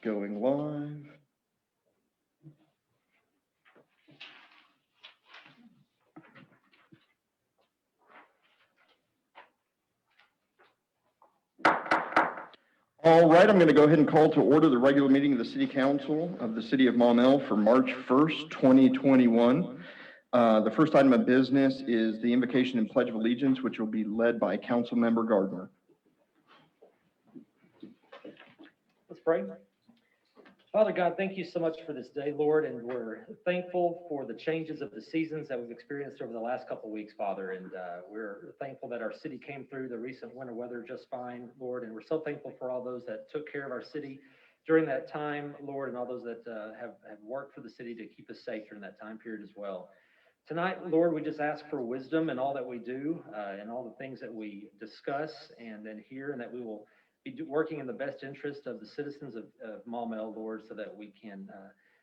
Going live. All right, I'm going to go ahead and call to order the regular meeting of the City Council of the City of Maumelle for March 1st, 2021. The first item of business is the invocation and pledge of allegiance, which will be led by Councilmember Gardner. Let's pray. Father God, thank you so much for this day, Lord, and we're thankful for the changes of the seasons that we've experienced over the last couple of weeks, Father, and we're thankful that our city came through the recent winter weather just fine, Lord, and we're so thankful for all those that took care of our city during that time, Lord, and all those that have worked for the city to keep us safe during that time period as well. Tonight, Lord, we just ask for wisdom in all that we do and all the things that we discuss and then hear, and that we will be working in the best interest of the citizens of Maumelle, Lord, so that we can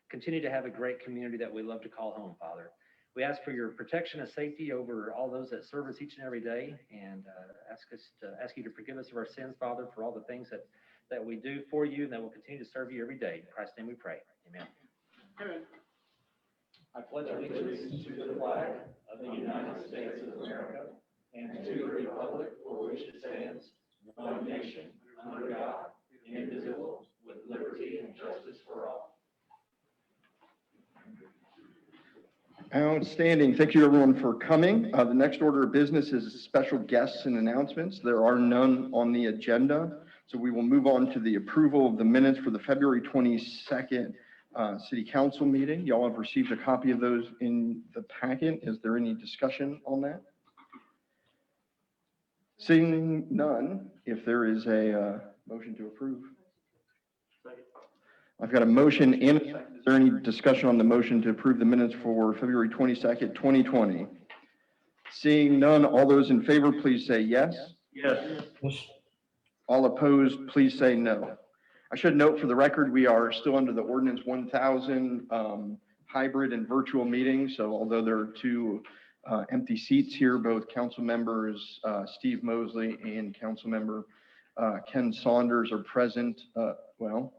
continue to have a great community that we love to call home, Father. We ask for your protection and safety over all those that serve us each and every day, and ask you to forgive us of our sins, Father, for all the things that we do for you and that will continue to serve you every day. In Christ's name we pray. Amen. Amen. I pledge allegiance to the flag of the United States of America and to the republic for which it stands, one nation, under God, indivisible, with liberty and justice for all. Outstanding. Thank you, everyone, for coming. The next order of business is special guests and announcements. There are none on the agenda, so we will move on to the approval of the minutes for the February 22nd City Council meeting. Y'all have received a copy of those in the packet. Is there any discussion on that? Seeing none, if there is a motion to approve. I've got a motion and a second. Is there any discussion on the motion to approve the minutes for February 22nd, 2020? Seeing none, all those in favor, please say yes. Yes. All opposed, please say no. I should note for the record, we are still under the Ordinance 1000 hybrid and virtual meeting. So although there are two empty seats here, both council members Steve Mosley and council member Ken Saunders are present. Well,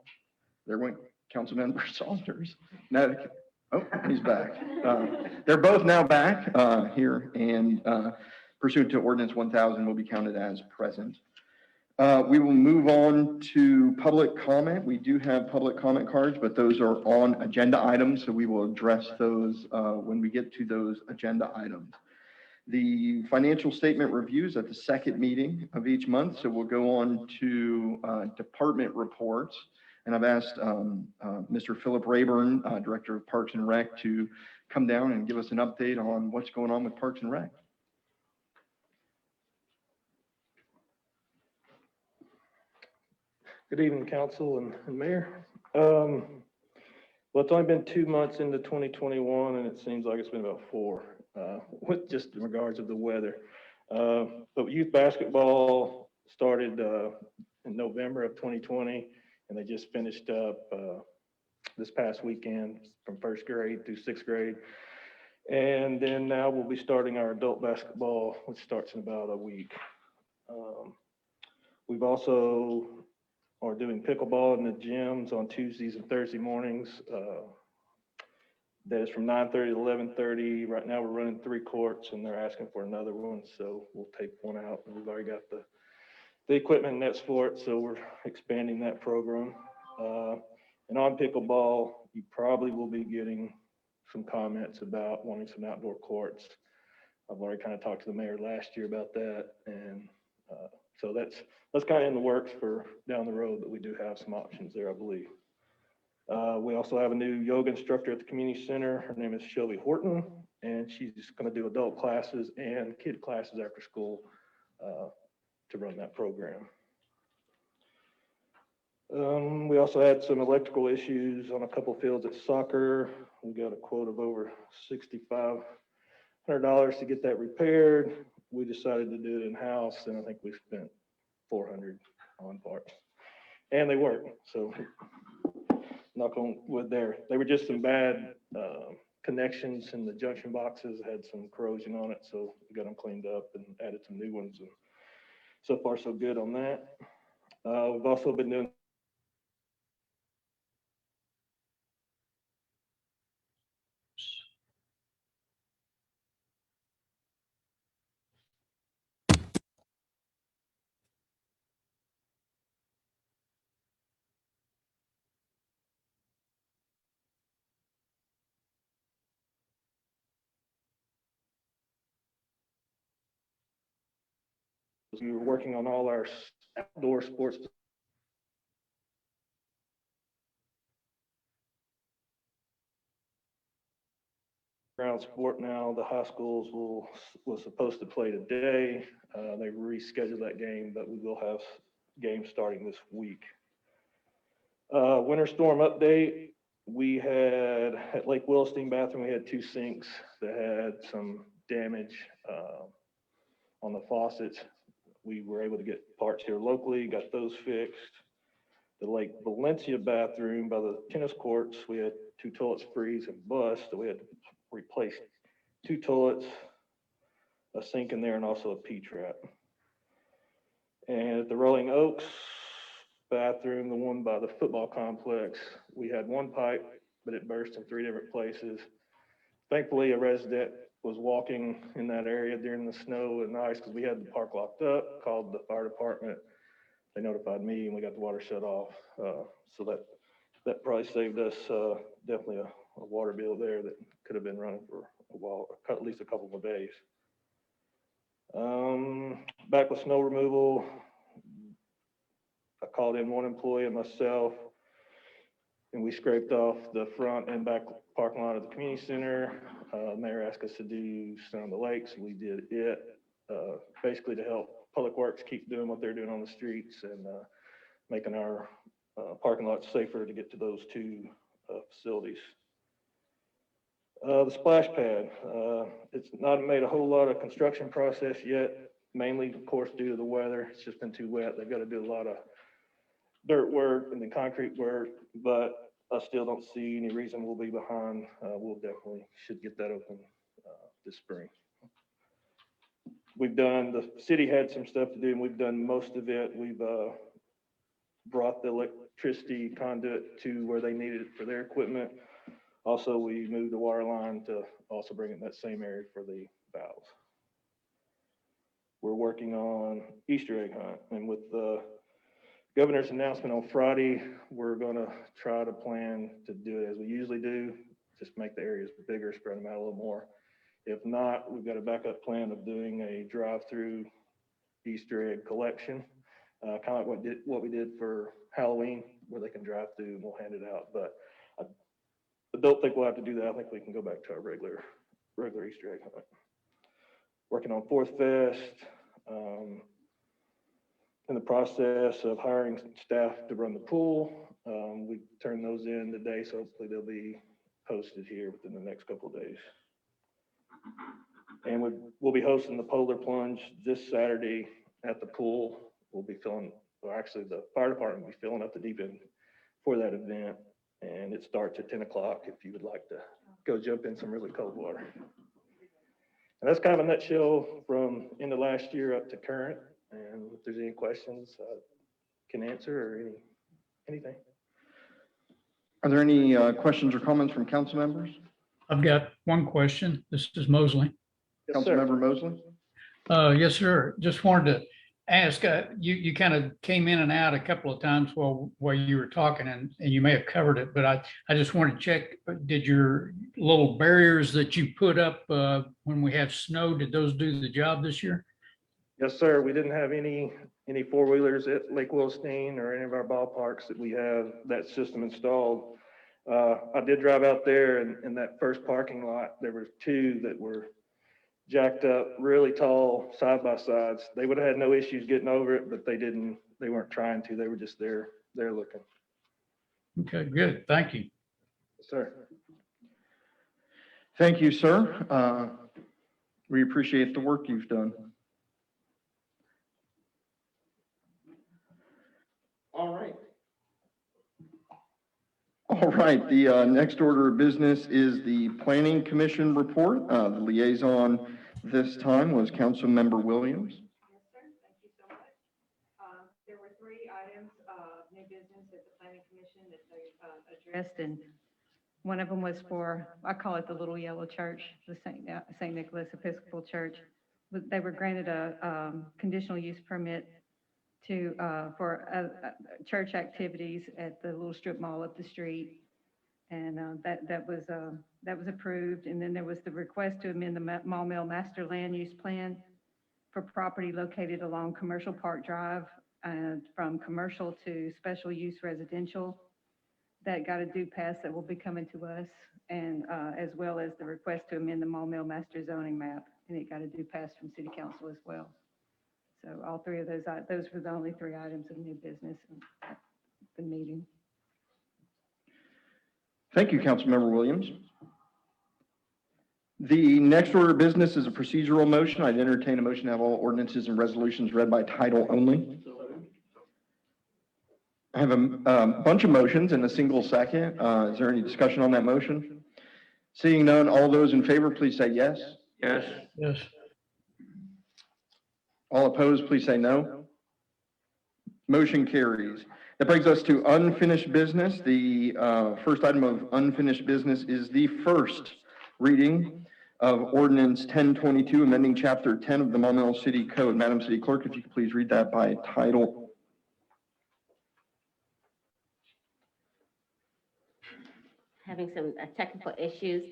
there went council member Saunders. No, oh, he's back. They're both now back here, and pursuant to Ordinance 1000 will be counted as present. We will move on to public comment. We do have public comment cards, but those are on agenda items, so we will address those when we get to those agenda items. The financial statement reviews at the second meeting of each month, so we'll go on to department reports. And I've asked Mr. Philip Rayburn, Director of Parks and Rec, to come down and give us an update on what's going on with Parks and Rec. Good evening, Council and Mayor. Well, it's only been 2 months into 2021, and it seems like it's been about 4, with just in regards of the weather. But youth basketball started in November of 2020, and they just finished up this past weekend from 1st grade through 6th grade. And then now we'll be starting our adult basketball, which starts in about a week. We've also are doing pickleball in the gyms on Tuesdays and Thursday mornings. That is from 9:30 to 11:30. Right now we're running 3 courts, and they're asking for another one, so we'll take one out. And we've already got the equipment and nets for it, so we're expanding that program. And on pickleball, you probably will be getting some comments about wanting some outdoor courts. I've already kind of talked to the mayor last year about that, and so that's kind of in the works for down the road, but we do have some options there, I believe. We also have a new yoga instructor at the community center. Her name is Shelby Horton, and she's going to do adult classes and kid classes after school to run that program. We also had some electrical issues on a couple fields at soccer. We got a quote of over $6,500 to get that repaired. We decided to do it in-house, and I think we spent $400 on parts, and they work. So knock on wood there. They were just some bad connections in the junction boxes, had some corrosion on it, so we got them cleaned up and added some new ones, and so far so good on that. We've also been doing We were working on all our outdoor sports ground sport now. The high schools was supposed to play today. They rescheduled that game, but we will have games starting this week. Winter storm update. We had at Lake Williston bathroom, we had 2 sinks that had some damage on the faucets. We were able to get parts here locally, got those fixed. The Lake Valencia bathroom by the tennis courts, we had 2 toilets freeze and bust, so we had to replace 2 toilets, a sink in there, and also a P-trap. And at the Rolling Oaks bathroom, the one by the football complex, we had 1 pipe, but it burst in 3 different places. Thankfully, a resident was walking in that area during the snow and ice because we had the park locked up, called the fire department. They notified me and we got the water shut off. So that probably saved us definitely a water bill there that could have been running for a while, at least a couple more days. Back with snow removal, I called in 1 employee and myself, and we scraped off the front and back parking lot of the community center. Mayor asked us to do snow on the lakes, and we did it, basically to help Public Works keep doing what they're doing on the streets and making our parking lots safer to get to those 2 facilities. The splash pad, it's not made a whole lot of construction process yet, mainly, of course, due to the weather. It's just been too wet. They've got to do a lot of dirt work and then concrete work, but I still don't see any reason we'll be behind. We'll definitely should get that open this spring. The city had some stuff to do, and we've done most of it. We've brought the electricity conduit to where they needed it for their equipment. Also, we moved the water line to also bring it in that same area for the valves. We're working on Easter egg hunt, and with the governor's announcement on Friday, we're gonna try to plan to do it as we usually do, just make the areas bigger, spread them out a little more. If not, we've got a backup plan of doing a drive-through Easter egg collection, kind of like what we did for Halloween, where they can drive through and we'll hand it out. But I don't think we'll have to do that. I think we can go back to our regular Easter egg hunt. Working on Fourth Fest, in the process of hiring staff to run the pool. We turned those in today, so hopefully they'll be posted here within the next couple of days. And we'll be hosting the Polar Plunge this Saturday at the pool. We'll be actually the fire department will be filling up the deep end for that event. And it starts at 10 o'clock if you would like to go jump in some really cold water. And that's kind of a nutshell from end of last year up to current. And if there's any questions, I can answer or anything. Are there any questions or comments from council members? I've got one question. This is Mosley. Yes, sir. Councilmember Mosley? Yes, sir. Just wanted to ask, you kind of came in and out a couple of times while you were talking, and you may have covered it, but I just wanted to check, did your little barriers that you put up when we have snow, did those do the job this year? Yes, sir. We didn't have any 4-wheelers at Lake Williston or any of our ballparks that we have that system installed. I did drive out there, and in that first parking lot, there were 2 that were jacked up, really tall, side by sides. They would have had no issues getting over it, but they weren't trying to. They were just there looking. Okay, good. Thank you. Yes, sir. Thank you, sir. We appreciate the work you've done. All right, the next order of business is the Planning Commission report. The liaison this time was Councilmember Williams. Yes, sir. Thank you so much. There were 3 items of new business at the Planning Commission that they addressed, and one of them was for, I call it the Little Yellow Church, the St. Nicholas Episcopal Church. They were granted a conditional use permit for church activities at the little strip mall up the street, and that was approved. And then there was the request to amend the Maumelle Master Land Use Plan for property located along Commercial Park Drive and from commercial to special use residential. That got a due pass that will be coming to us, and as well as the request to amend the Maumelle Master Zoning Map, and it got a due pass from City Council as well. So all three of those were the only three items of new business at the meeting. Thank you, Councilmember Williams. The next order of business is a procedural motion. I'd entertain a motion to have all ordinances and resolutions read by title only. I have a bunch of motions in a single second. Is there any discussion on that motion? Seeing none, all those in favor, please say yes. Yes. Yes. All opposed, please say no. Motion carries. That brings us to unfinished business. The first item of unfinished business is the first reading of Ordinance 1022, amending Chapter 10 of the Monumental City Code. Madam City Clerk, if you could please read that by title. Having some technical issues.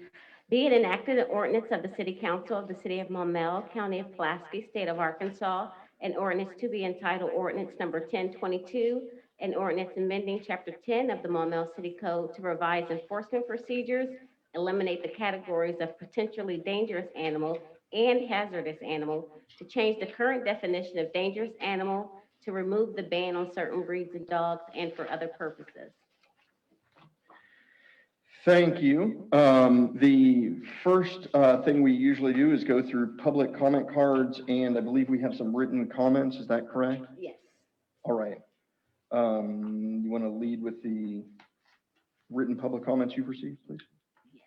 Be it enacted an ordinance of the City Council of the City of Maumelle, County of Pulaski, State of Arkansas, an ordinance to be entitled Ordinance Number 1022, an ordinance amending Chapter 10 of the Maumelle City Code to revise enforcement procedures, eliminate the categories of potentially dangerous animal and hazardous animal, to change the current definition of dangerous animal, to remove the ban on certain breeds of dogs, and for other purposes. Thank you. The first thing we usually do is go through public comment cards, and I believe we have some written comments. Is that correct? Yes. All right. You want to lead with the written public comments you've received, please? Yes.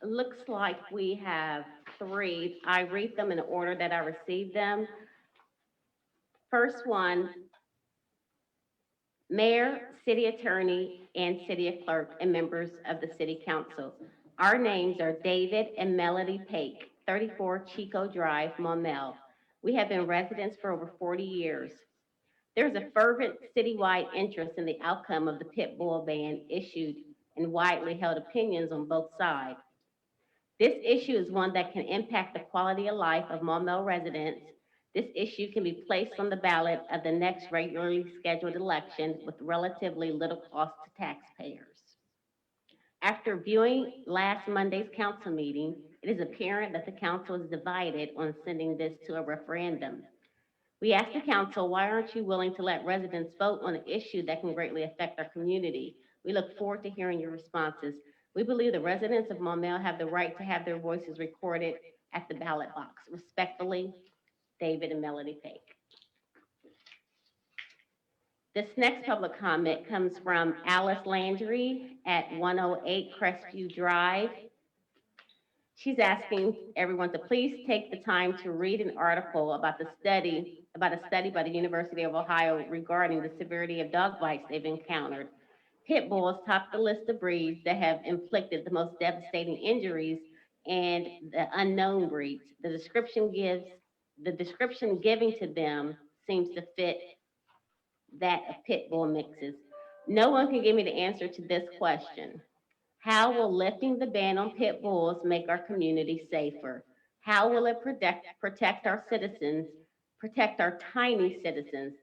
It looks like we have three. I read them in the order that I received them. First one, Mayor, City Attorney, and City Clerk, and members of the City Council. Our names are David and Melody Pake, 34 Chico Drive, Maumelle. We have been residents for over 40 years. There's a fervent citywide interest in the outcome of the pit bull ban issued and widely held opinions on both sides. This issue is one that can impact the quality of life of Maumelle residents. This issue can be placed on the ballot of the next regularly scheduled election with relatively little cost to taxpayers. After viewing last Monday's council meeting, it is apparent that the council is divided on sending this to a referendum. We asked the council, why aren't you willing to let residents vote on an issue that can greatly affect our community? We look forward to hearing your responses. We believe the residents of Maumelle have the right to have their voices recorded at the ballot box. Respectfully, David and Melody Pake. This next public comment comes from Alice Landry at 108 Crestview Drive. She's asking everyone to please take the time to read an article about a study by the University of Ohio regarding the severity of dog bites they've encountered. Pit bulls top the list of breeds that have inflicted the most devastating injuries, and the unknown breeds. The description giving to them seems to fit that of pit bull mixes. No one can give me the answer to this question. How will lifting the ban on pit bulls make our community safer? How will it protect our citizens, protect our tiny citizens?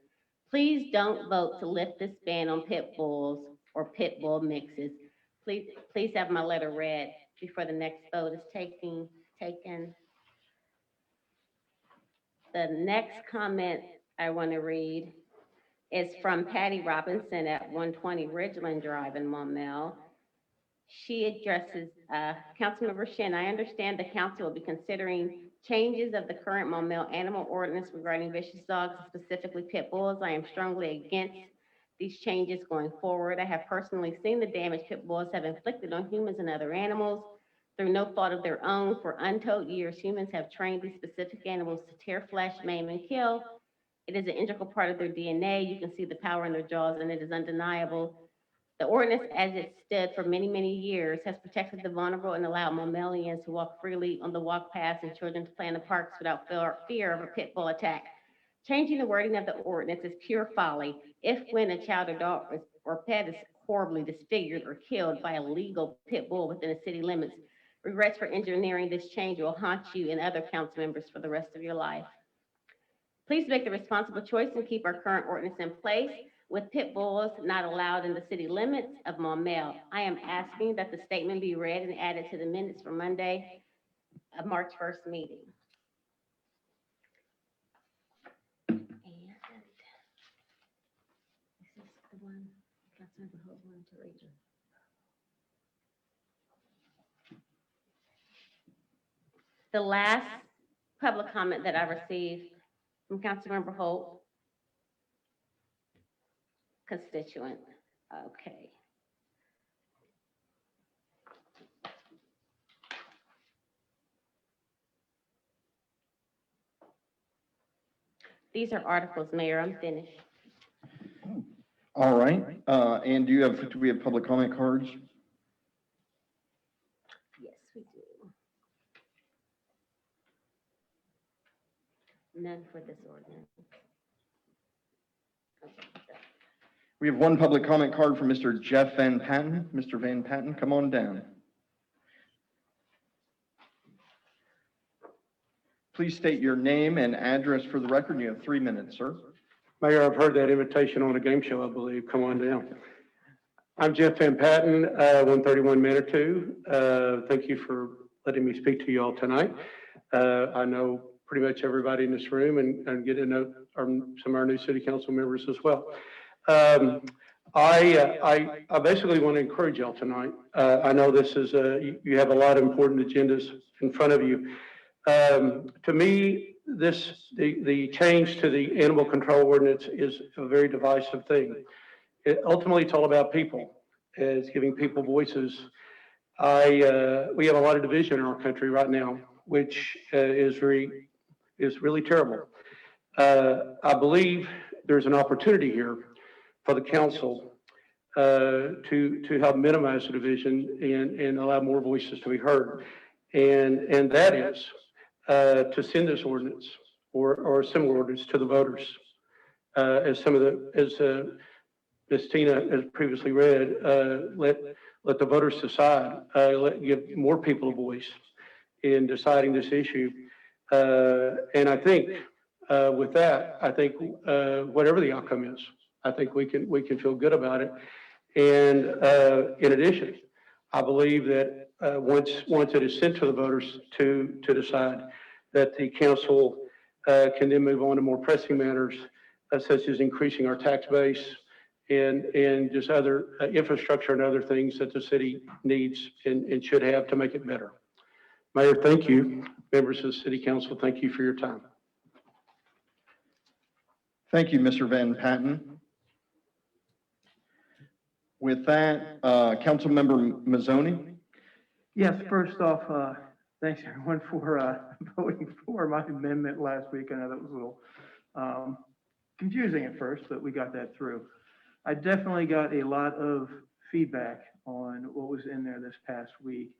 Please don't vote to lift this ban on pit bulls or pit bull mixes. Please have my letter read before the next vote is taken. The next comment I want to read is from Patty Robinson at 120 Ridgeland Drive in Maumelle. She addresses, Councilmember Shin, I understand the council will be considering changes of the current Maumelle animal ordinance regarding vicious dogs, specifically pit bulls. I am strongly against these changes going forward. I have personally seen the damage pit bulls have inflicted on humans and other animals through no fault of their own. For untold years, humans have trained these specific animals to tear flesh, maim, and kill. It is an integral part of their DNA. You can see the power in their jaws, and it is undeniable. The ordinance, as it stood for many, many years, has protected the vulnerable and allowed Maumellians to walk freely on the walk paths and children to play in the parks without fear of a pit bull attack. Changing the wording of the ordinance is pure folly. If, when a child or dog or pet is horribly disfigured or killed by a legal pit bull within the city limits, Regrets for engineering this change will haunt you and other council members for the rest of your life. Please make the responsible choice and keep our current ordinance in place with pit bulls not allowed in the city limits of Maumelle. I am asking that the statement be read and added to the minutes for Monday of March 1st meeting. And this is the one, Councilmember Holt wanted to read. The last public comment that I received from Councilmember Holt, constituent. Okay. These are articles, Mayor. I'm finished. All right, and do we have public comment cards? Yes, we do. None for this ordinance. We have one public comment card from Mr. Jeff Van Patten. Mr. Van Patten, come on down. Please state your name and address for the record. You have 3 minutes, sir. Mayor, I've heard that invitation on a game show, I believe. Come on down. I'm Jeff Van Patten, 131 Manitou. Thank you for letting me speak to you all tonight. I know pretty much everybody in this room and get to know some of our new city council members as well. I basically want to encourage y'all tonight. I know this is you have a lot of important agendas in front of you. To me, the change to the animal control ordinance is a very divisive thing. Ultimately, it's all about people. It's giving people voices. We have a lot of division in our country right now, which is really terrible. I believe there's an opportunity here for the council to help minimize the division and allow more voices to be heard. And that is to send this ordinance or a similar ordinance to the voters, as Ms. Tina has previously read. Let the voters decide. Give more people a voice in deciding this issue. And I think with that, I think whatever the outcome is, I think we can feel good about it. And in addition, I believe that once it is sent to the voters to decide, that the council can then move on to more pressing matters, such as increasing our tax base and just other infrastructure and other things that the city needs and should have to make it better. Mayor, thank you. Members of the city council, thank you for your time. Thank you, Mr. Van Patten. With that, Councilmember Mazzoni. Yes, first off, thanks everyone for voting for my amendment last week. I know that was a little confusing at first, but we got that through. I definitely got a lot of feedback on what was in there this past week.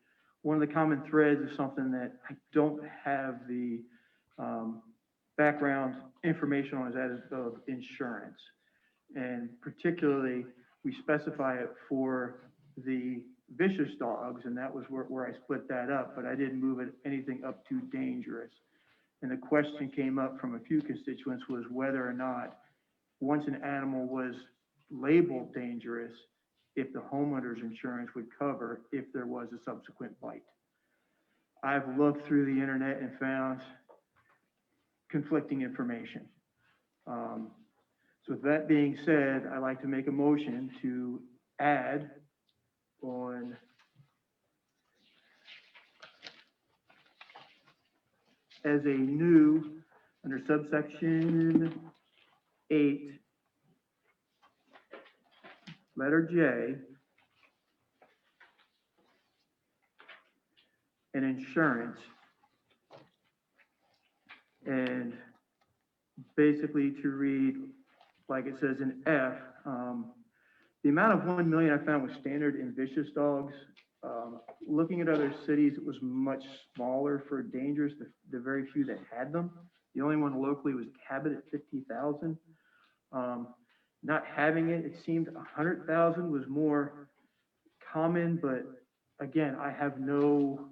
One of the common threads is something that I don't have the background information on, is that of insurance. And particularly, we specify it for the vicious dogs, and that was where I split that up, but I didn't move it anything up to dangerous. And the question came up from a few constituents was whether or not, once an animal was labeled dangerous, if the homeowner's insurance would cover if there was a subsequent bite. I've looked through the internet and found conflicting information. So with that being said, I'd like to make a motion to add on as a new, under subsection 8, letter J, an insurance, and basically to read like it says in F, the amount of 1 million I found was standard in vicious dogs. Looking at other cities, it was much smaller for dangerous, the very few that had them. The only one locally was Cabot at 50,000. Not having it, it seemed 100,000 was more common, but again, I have no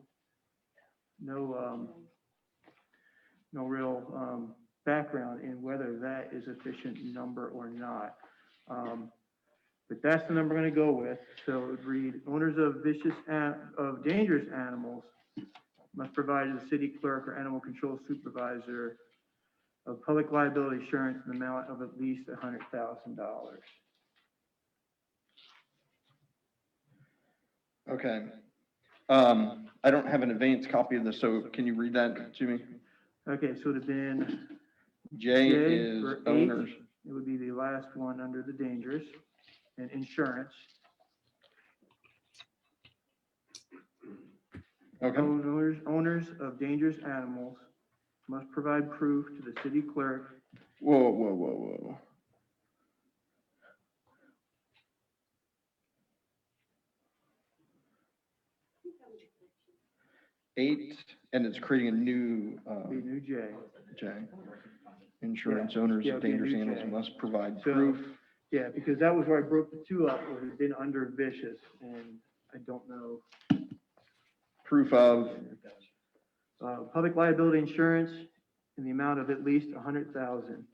no real background in whether that is a sufficient number or not. But that's the number I'm gonna go with. So it would read, owners of dangerous animals must provide to the city clerk or animal control supervisor of public liability insurance in the amount of at least $100,000. Okay. I don't have an advanced copy of this, so can you read that to me? Okay, so it'd have been J J is for eight. owners. It would be the last one under the dangerous and insurance. Okay. Owners of dangerous animals must provide proof to the city clerk. Whoa. 8, and it's creating a new, Be new J. J. Insurance Yeah. owners Yeah, of it'd be a dangerous new animals J. must provide So- proof. Yeah, because that was where I broke the two up, where it had been under vicious, and I don't know. Proof of, Public liability insurance in the amount of at least 100,000.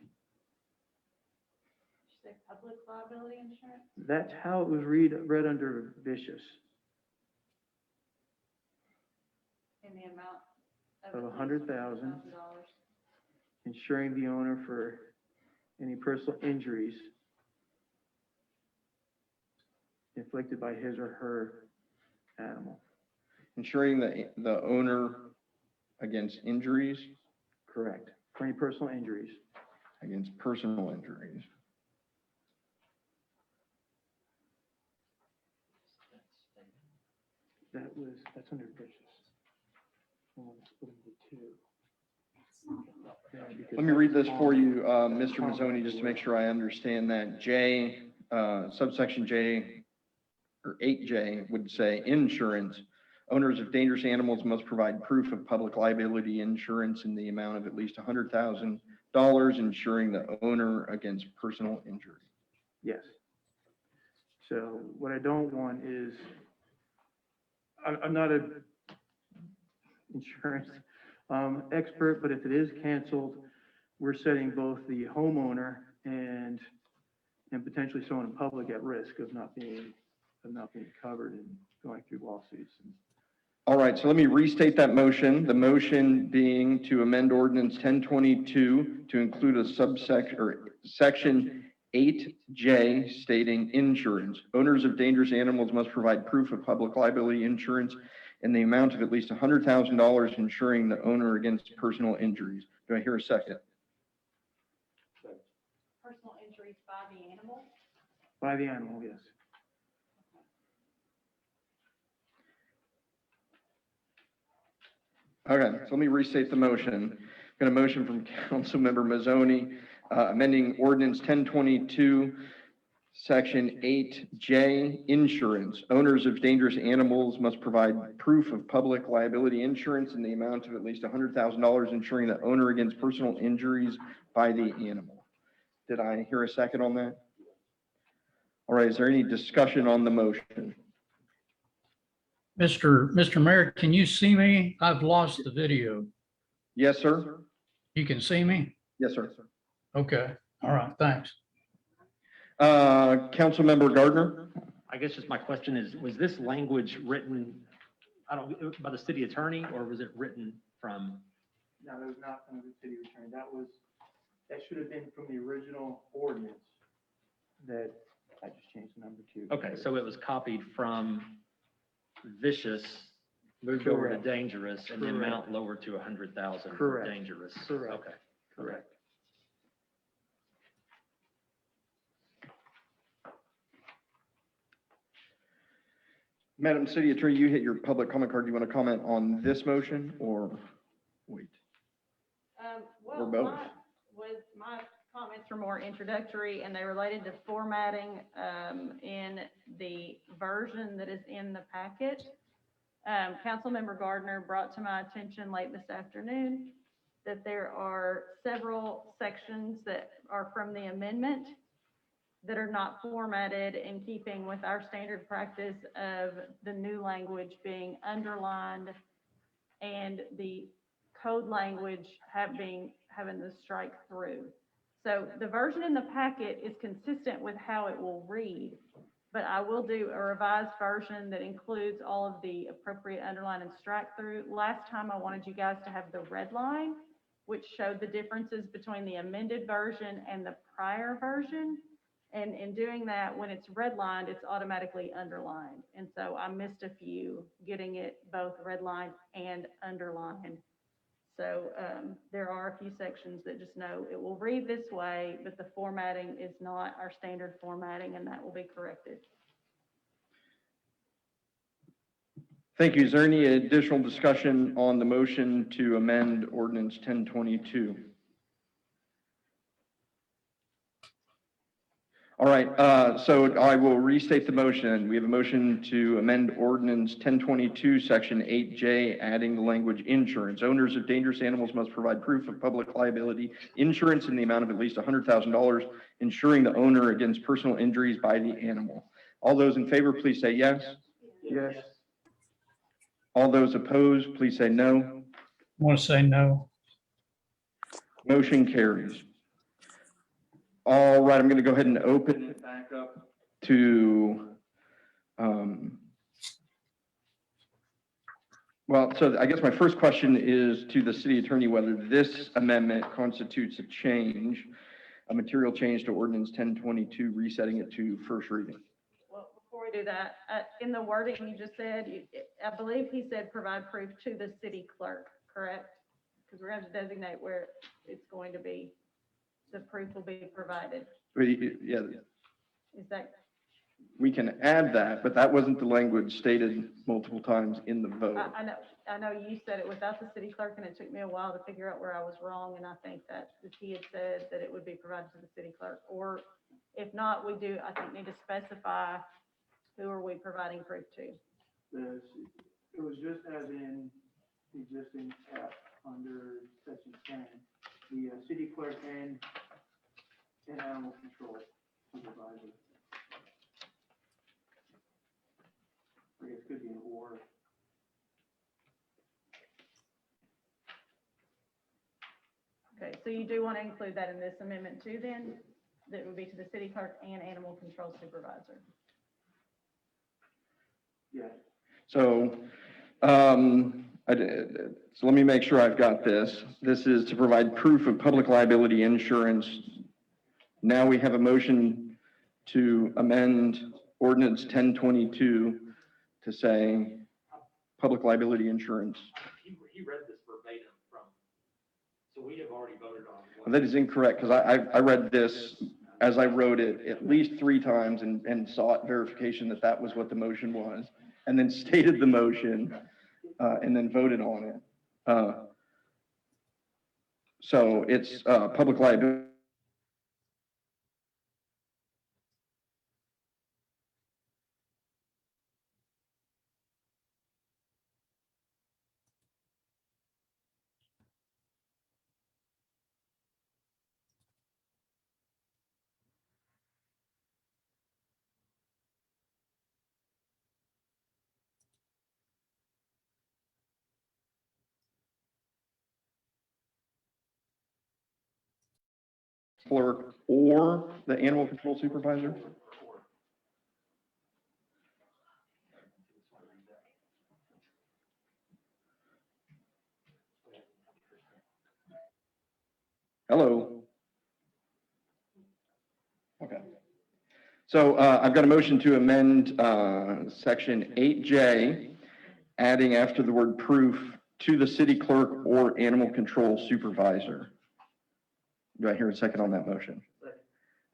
Say public liability insurance? That's how it was read under vicious, In the amount of at least $100,000, $100,000. insuring the owner for any personal injuries inflicted by his or her animal. ensuring the owner against injuries, Correct. For any personal injuries. against personal injuries. That's under vicious. I want to split into two. Yeah, because Let me read this that's for on- you, Mr. Mazzoni, just to make sure I understand that. J, subsection J, or 8J would say insurance. Owners of dangerous animals must provide proof of public liability insurance in the amount of at least $100,000, ensuring the owner against personal injury. Yes. So what I don't want is, I'm not a insurance expert, but if it is canceled, we're setting both the homeowner and potentially someone in public at risk of not being covered and going through lawsuits. All right, so let me restate that motion. The motion being to amend ordinance 1022 to include a subsection, or section 8J stating insurance. Owners of dangerous animals must provide proof of public liability insurance in the amount of at least $100,000, ensuring the owner against personal injuries. Do I hear a second? Personal injuries by the animal? By the animal, yes. Okay, so let me restate the motion. Got a motion from Councilmember Mazzoni, amending ordinance 1022, section 8J, insurance. Owners of dangerous animals must provide proof of public liability insurance in the amount of at least $100,000, ensuring the owner against personal injuries by the animal. Did I hear a second on that? All right, is there any discussion on the motion? Mr. Mayor, can you see me? I've lost the video. Yes, sir? You can see me? Yes, sir. Okay, all right, thanks. Councilmember Gardner? I guess just my question is, was this language written, by the city attorney, or was it written from? No, that was not from the city attorney. That should have been from the original ordinance that I just changed the number to. Okay, so it was copied from vicious, moved over to Correct. dangerous, and the Correct. amount lowered to 100,000 for Correct. dangerous. Correct. Okay. Correct. Madam City Attorney, you hit your public comment card. Do you want to comment on this motion or wait? Well, both. my comments were more introductory, and they related to formatting, in the version that is in the packet. Councilmember Gardner brought to my attention late this afternoon that there are several sections that are from the amendment that are not formatted in keeping with our standard practice of the new language being underlined and the code language having the strike through. So the version in the packet is consistent with how it will read, but I will do a revised version that includes all of the appropriate underline and strike through. Last time I wanted you guys to have the red line, which showed the differences between the amended version and the prior version. And in doing that, when it's redlined, it's automatically underlined. And so I missed a few getting it both redlined and underlined. So there are a few sections that just know it will read this way, but the formatting is not our standard formatting, and that will be corrected. Thank you. Is there any additional discussion on the motion to amend ordinance 1022? All right, so I will restate the motion. We have a motion to amend ordinance 1022, section 8J, adding the language insurance. Owners of dangerous animals must provide proof of public liability insurance in the amount of at least $100,000, insuring the owner against personal injuries by the animal. All those in favor, please say yes. Yes. All those opposed, please say no. Want to say no? Motion carries. All right, I'm going to go ahead and open it back up to, so I guess my first question is to the city attorney, whether this amendment constitutes a material change to ordinance 1022, resetting it to first reading. Well, before we do that, in the wording you just said, I believe he said provide proof to the city clerk, correct? Because we're going to designate where it's going to be. The proof will be provided. Yeah, Is that? we can add that, but that wasn't the language stated multiple times in the vote. I know you said it without the city clerk, and it took me a while to figure out where I was wrong, and I think that he had said that it would be provided to the city clerk, or if not, we do, I think, need to specify who are we providing proof to. It was just as in the existing F under section 10, the city clerk and animal control supervisor. I guess it could be an or. Okay, so you do want to include that in this amendment too, then? That would be to the city clerk and animal control supervisor. Yeah. So, so let me make sure I've got this. This is to provide proof of public liability insurance. Now we have a motion to amend ordinance 1022 to say public liability insurance. He read this verbatim from, so we have already voted on. Well, that is incorrect, because I read this as I wrote it at least 3 times and sought verification that that was what the motion was, and then stated the motion and then voted on it. So it's public liability. Clerk or the animal control supervisor? Hello. Okay. So I've got a motion to amend section 8J, adding after the word proof to the city clerk or animal control supervisor. Do I hear a second on that motion?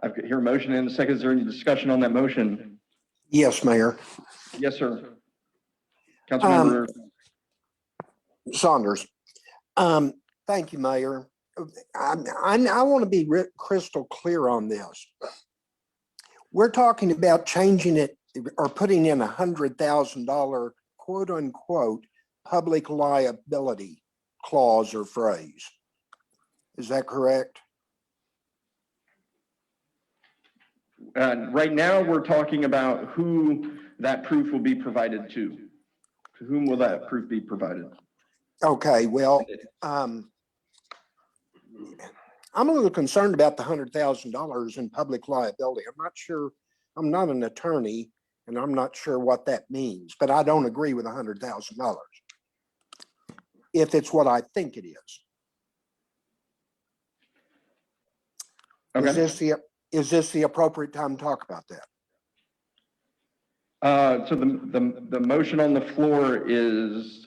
I've got here a motion and a second. Is there any discussion on that motion? Yes, Mayor. Yes, sir. Councilmember. Saunders. Thank you, Mayor. I want to be crystal clear on this. We're talking about changing it or putting in $100,000 quote unquote public liability clause or phrase. Is that correct? Right now, we're talking about who that proof will be provided to. To whom will that proof be provided? Okay, well, I'm a little concerned about the $100,000 in public liability. I'm not sure, I'm not an attorney and I'm not sure what that means, but I don't agree with $100,000. If it's what I think it is. Okay. Is this the appropriate time to talk about that? So the motion on the floor is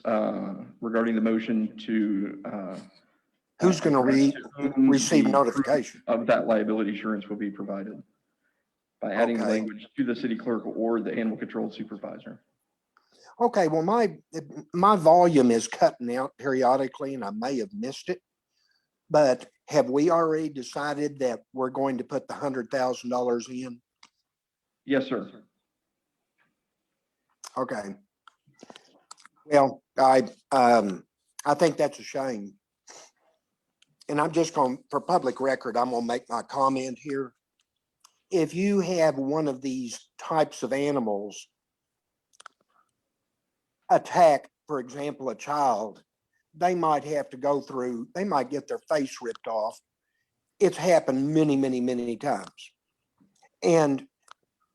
regarding the motion to. Who's going to receive the proof notification? of that liability assurance will be provided by adding Okay. language to the city clerk or the animal control supervisor. Okay, well, my volume is cutting out periodically and I may have missed it. But have we already decided that we're going to put the $100,000 in? Yes, sir. Okay. Well, I think that's a shame. And I'm just going, for public record, I'm gonna make my comment here. If you have one of these types of animals attack, for example, a child, they might have to go through, they might get their face ripped off. It's happened many, many, many times. And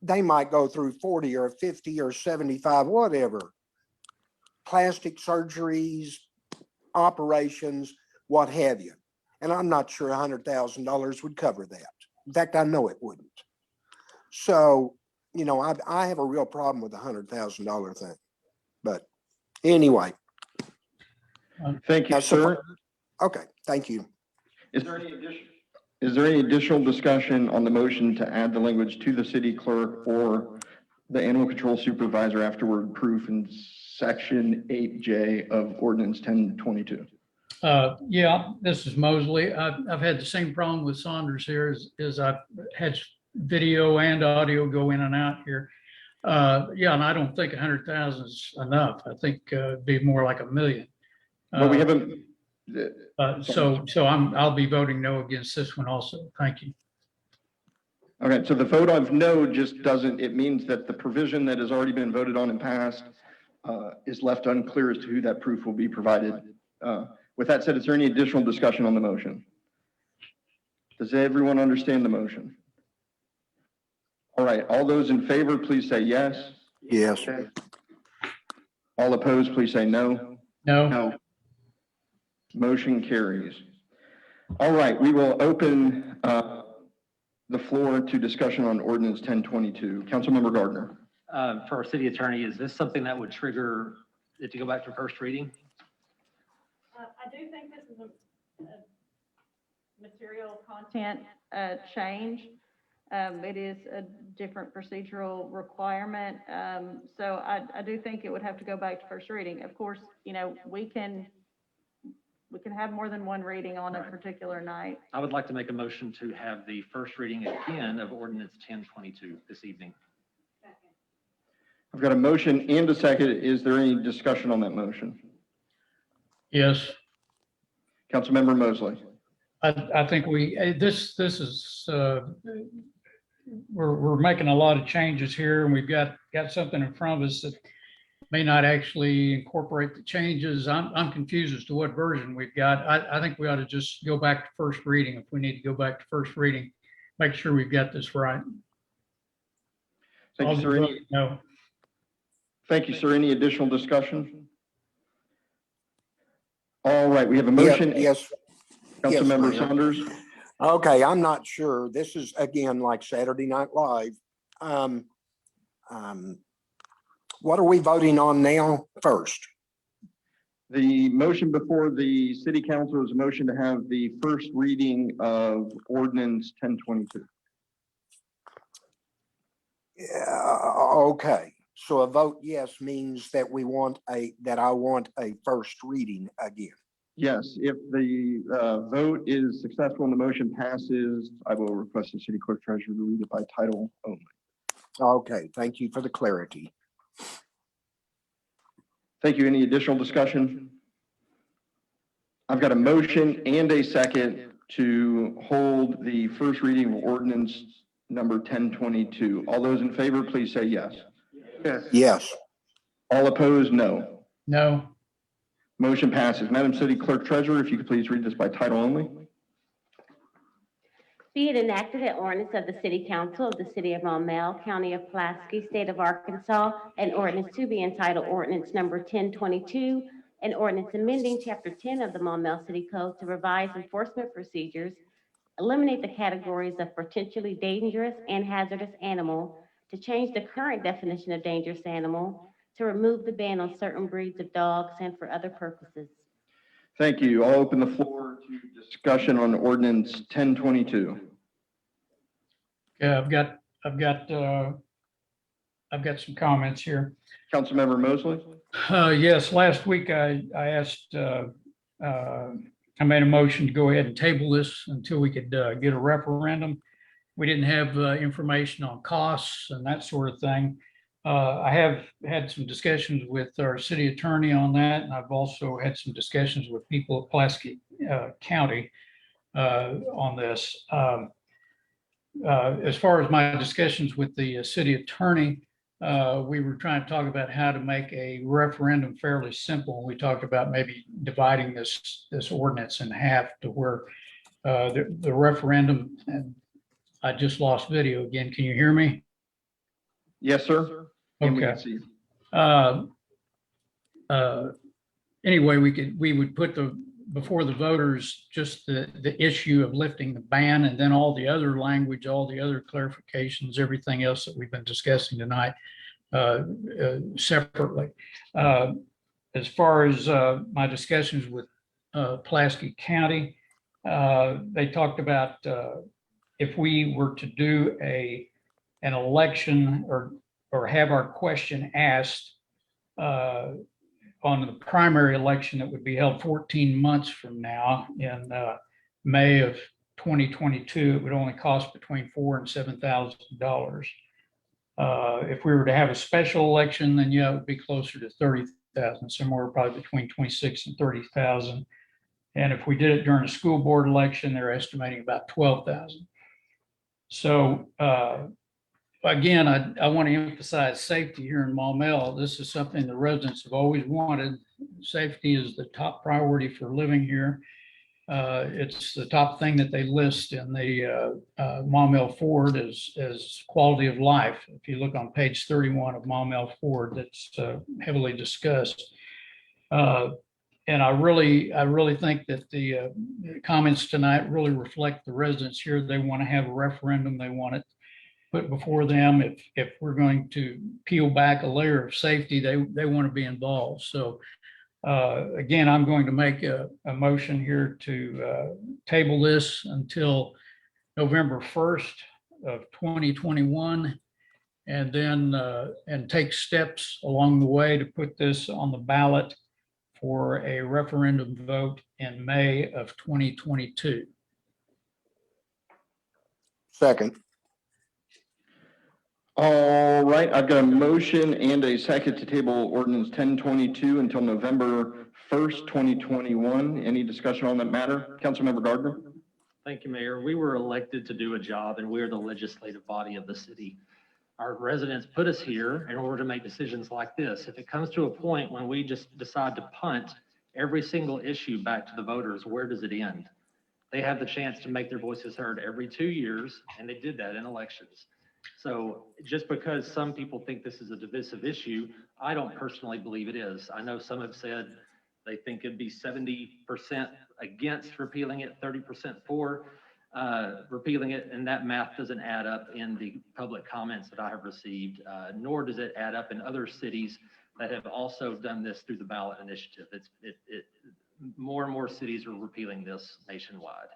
they might go through 40 or 50 or 75, whatever, plastic surgeries, operations, what have you. And I'm not sure $100,000 would cover that. In fact, I know it wouldn't. So, you know, I have a real problem with the $100,000 thing. But anyway. Thank you, sir. Okay, thank you. Is there any additional discussion on the motion to add the language to the city clerk or the animal control supervisor afterward proof in section 8J of ordinance 1022? Yeah, this is Mosley. I've had the same problem with Saunders here is I've had video and audio go in and out here. Yeah, and I don't think 100,000 is enough. I think it'd be more like 1 million. But we haven't. So I'll be voting no against this one also. Thank you. Okay, so the vote of no just doesn't, it means that the provision that has already been voted on and passed is left unclear as to who that proof will be provided. With that said, is there any additional discussion on the motion? Does everyone understand the motion? All right, all those in favor, please say yes. Yes. All opposed, please say no. No. No. Motion carries. All right, we will open the floor to discussion on ordinance 1022. Councilmember Gardner. For our city attorney, is this something that would trigger it to go back to first reading? I do think this is a material content change. It is a different procedural requirement. So I do think it would have to go back to first reading. Of course, you know, we can have more than one reading on a particular night. I would like to make a motion to have the first reading again of ordinance 1022 this evening. I've got a motion and a second. Is there any discussion on that motion? Yes. Councilmember Mosley. I think this is, we're making a lot of changes here and we've got something in front of us that may not actually incorporate the changes. I'm confused as to what version we've got. I think we ought to just go back to first reading if we need to go back to first reading, make sure we've got this right. Thank you, sir. No. Thank you, sir. Any additional discussion? All right, we have a motion. Yes. Councilmember Mayor. Saunders. Okay, I'm not sure. This is again like Saturday Night Live. What are we voting on now first? The motion before the city council is a motion to have the first reading of ordinance 1022. Okay, so a vote yes means that I want a first reading again. Yes, if the vote is successful and the motion passes, I will request the city clerk treasurer to read it by title only. Okay, thank you for the clarity. Thank you. Any additional discussion? I've got a motion and a second to hold the first reading of ordinance number 1022. All those in favor, please say yes. Yes. All opposed, no. No. Motion passes. Madam City Clerk Treasurer, if you could please read this by title only. Be it enacted an ordinance of the City Council of the City of Maumelle, County of Pulaski, State of Arkansas, an ordinance to be entitled Ordinance Number 1022, an ordinance amending Chapter 10 of the Maumelle City Code to revise enforcement procedures, eliminate the categories of potentially dangerous and hazardous animal, to change the current definition of dangerous animal, to remove the ban on certain breeds of dogs, and for other purposes. Thank you. I'll open the floor to discussion on ordinance 1022. Yeah, I've got some comments here. Councilmember Mosley? Yes, last week I asked, I made a motion to go ahead and table this until we could get a referendum. We didn't have information on costs and that sort of thing. I have had some discussions with our city attorney on that, and I've also had some discussions with people at Pulaski County on this. As far as my discussions with the city attorney, we were trying to talk about how to make a referendum fairly simple. We talked about maybe dividing this ordinance in half to where the referendum, and I just lost video again. Can you hear me? Yes, sir. And we Okay. can see you. Anyway, we would put before the voters, just the issue of lifting the ban, and then all the other language, all the other clarifications, everything else that we've been discussing tonight separately. As far as my discussions with Pulaski County, they talked about if we were to do an election or have our question asked on the primary election that would be held 14 months from now in May of 2022, it would only cost between $4,000 and $7,000. If we were to have a special election, then yeah, it would be closer to 30,000, somewhere probably between 26 and 30,000. And if we did it during a school board election, they're estimating about 12,000. So again, I want to emphasize safety here in Maumelle. This is something the residents have always wanted. Safety is the top priority for living here. It's the top thing that they list in the Maumelle Forward as quality of life. If you look on page 31 of Maumelle Forward, that's heavily discussed. And I really think that the comments tonight really reflect the residents here. They want to have a referendum. They want it put before them. If we're going to peel back a layer of safety, they want to be involved. So again, I'm going to make a motion here to table this until November 1st of 2021, and then and take steps along the way to put this on the ballot for a referendum vote in May of 2022. Second. All right, I've got a motion and a second to table ordinance 1022 until November 1st, 2021. Any discussion on that matter? Councilmember Gardner? Thank you, Mayor. We were elected to do a job, and we're the legislative body of the city. Our residents put us here in order to make decisions like this. If it comes to a point when we just decide to punt every single issue back to the voters, where does it end? They have the chance to make their voices heard every 2 years, and they did that in elections. So just because some people think this is a divisive issue, I don't personally believe it is. I know some have said they think it'd be 70% against repealing it, 30% for repealing it, and that math doesn't add up in the public comments that I have received, nor does it add up in other cities that have also done this through the ballot initiative. More and more cities are repealing this nationwide.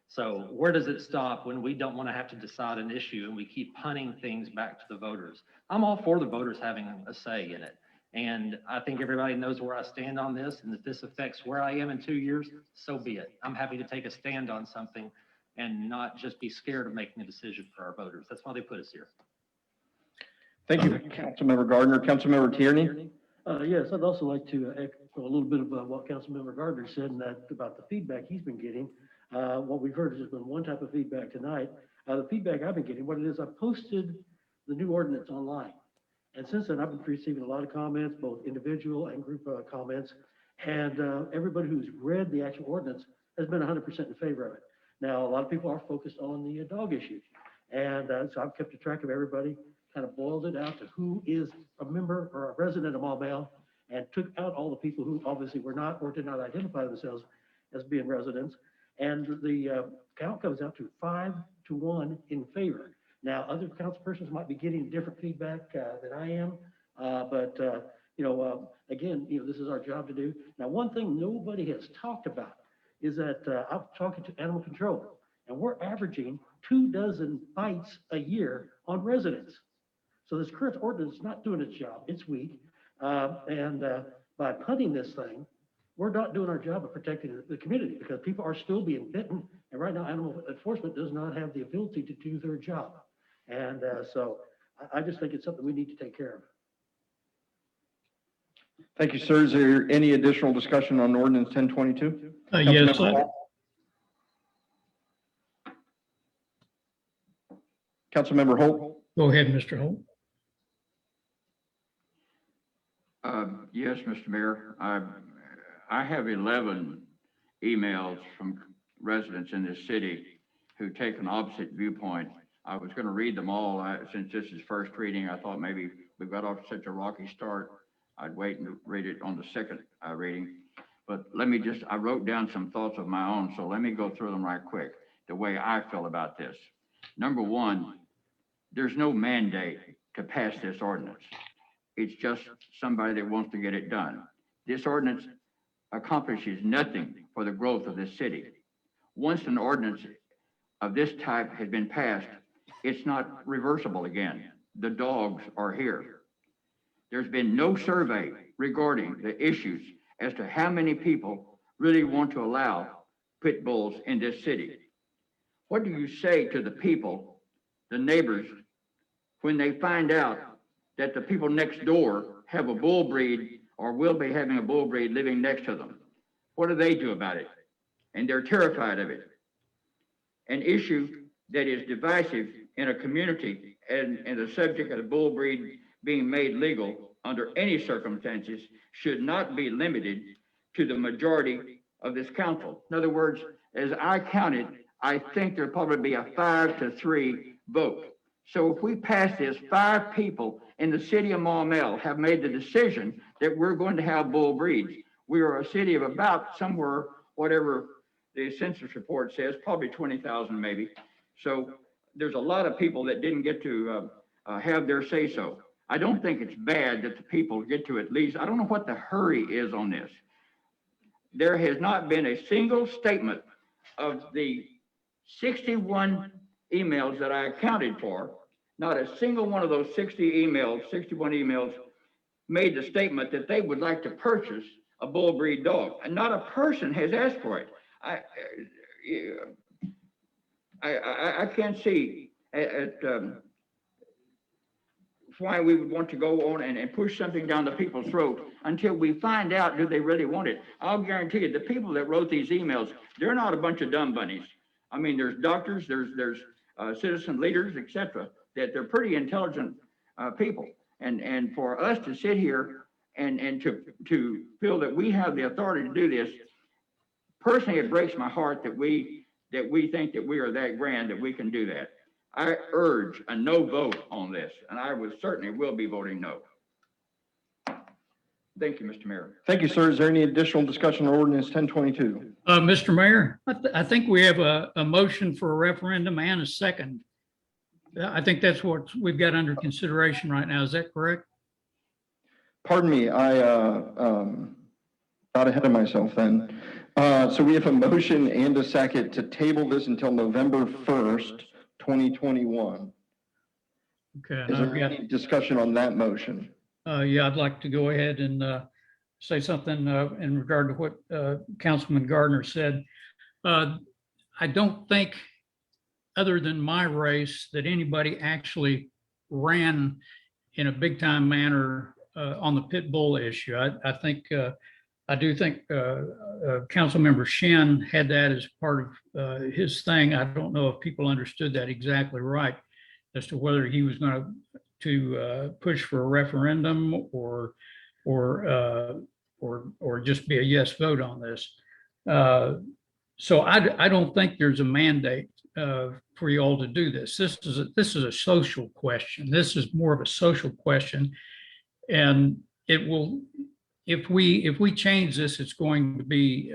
So where does it stop when we don't want to have to decide an issue and we keep punting things back to the voters? I'm all for the voters having a say in it. And I think everybody knows where I stand on this, and if this affects where I am in 2 years, so be it. I'm happy to take a stand on something and not just be scared of making a decision for our voters. That's why they put us here. Thank you, Councilmember Gardner. Councilmember Tierney? Yes, I'd also like to echo a little bit about what Councilmember Gardner said, and that about the feedback he's been getting. What we've heard has just been one type of feedback tonight. The feedback I've been getting, what it is, I've posted the new ordinance online. And since then, I've been receiving a lot of comments, both individual and group comments. And everybody who's read the actual ordinance has been 100% in favor of it. Now, a lot of people are focused on the dog issue. And so I've kept a track of everybody, kind of boiled it out to who is a member or a resident of Maumelle, and took out all the people who obviously were not or did not identify themselves as being residents. And the count comes out to 5-1 in favor. Now, other councilpersons might be getting different feedback than I am, but again, this is our job to do. Now, one thing nobody has talked about is that I'm talking to animal control, and we're averaging 24 bites a year on residents. So this current ordinance is not doing its job. It's weak. And by punting this thing, we're not doing our job of protecting the community, because people are still being bitten. And right now, animal enforcement does not have the ability to do their job. And so I just think it's something we need to take care of. Thank you, sir. Is there any additional discussion on ordinance 1022? Yes, Councilmember Holt? go ahead, Mr. Holt. Yes, Mr. Mayor. I have 11 emails from residents in this city who take an opposite viewpoint. I was going to read them all. Since this is first reading, I thought maybe we got off to such a rocky start, I'd wait and read it on the second reading. But I wrote down some thoughts of my own, so let me go through them right quick, the way I feel about this. Number one, there's no mandate to pass this ordinance. It's just somebody that wants to get it done. This ordinance accomplishes nothing for the growth of this city. Once an ordinance of this type has been passed, it's not reversible again. The dogs are here. There's been no survey regarding the issues as to how many people really want to allow pit bulls in this city. What do you say to the people, the neighbors, when they find out that the people next door have a bull breed or will be having a bull breed living next to them? What do they do about it? And they're terrified of it. An issue that is divisive in a community and the subject of the bull breed being made legal under any circumstances should not be limited to the majority of this council. In other words, as I counted, I think there'll probably be a 5-3 vote. So if we pass this, 5 people in the city of Maumelle have made the decision that we're going to have bull breeds. We are a city of about somewhere, whatever the census report says, probably 20,000 maybe. So there's a lot of people that didn't get to have their say-so. I don't think it's bad that the people get to at least, I don't know what the hurry is on this. There has not been a single statement of the 61 emails that I accounted for. Not a single one of those 61 emails made the statement that they would like to purchase a bull breed dog. And not a person has asked for it. I can't see why we would want to go on and push something down the people's throat until we find out, do they really want it? I'll guarantee you, the people that wrote these emails, they're not a bunch of dumb bunnies. I mean, there's doctors, there's citizen leaders, etc., that they're pretty intelligent people. And for us to sit here and to feel that we have the authority to do this, personally, it breaks my heart that we think that we are that grand that we can do that. I urge a no vote on this, and I certainly will be voting no. Thank you, Mr. Mayor. Thank you, sir. Is there any additional discussion on ordinance 1022? Mr. Mayor, I think we have a motion for a referendum and a second. I think that's what we've got under consideration right now. Is that correct? Pardon me, I got ahead of myself then. So we have a motion and a second to table this until November 1st, 2021. Okay. Is there any discussion on that motion? Yeah, I'd like to go ahead and say something in regard to what Councilman Gardner said. I don't think, other than my race, that anybody actually ran in a big time manner on the pit bull issue. I do think Councilmember Shin had that as part of his thing. I don't know if people understood that exactly right as to whether he was going to push for a referendum or or just be a yes vote on this. So I don't think there's a mandate for you all to do this. This is a social question. This is more of a social question. And it will, if we change this, it's going to be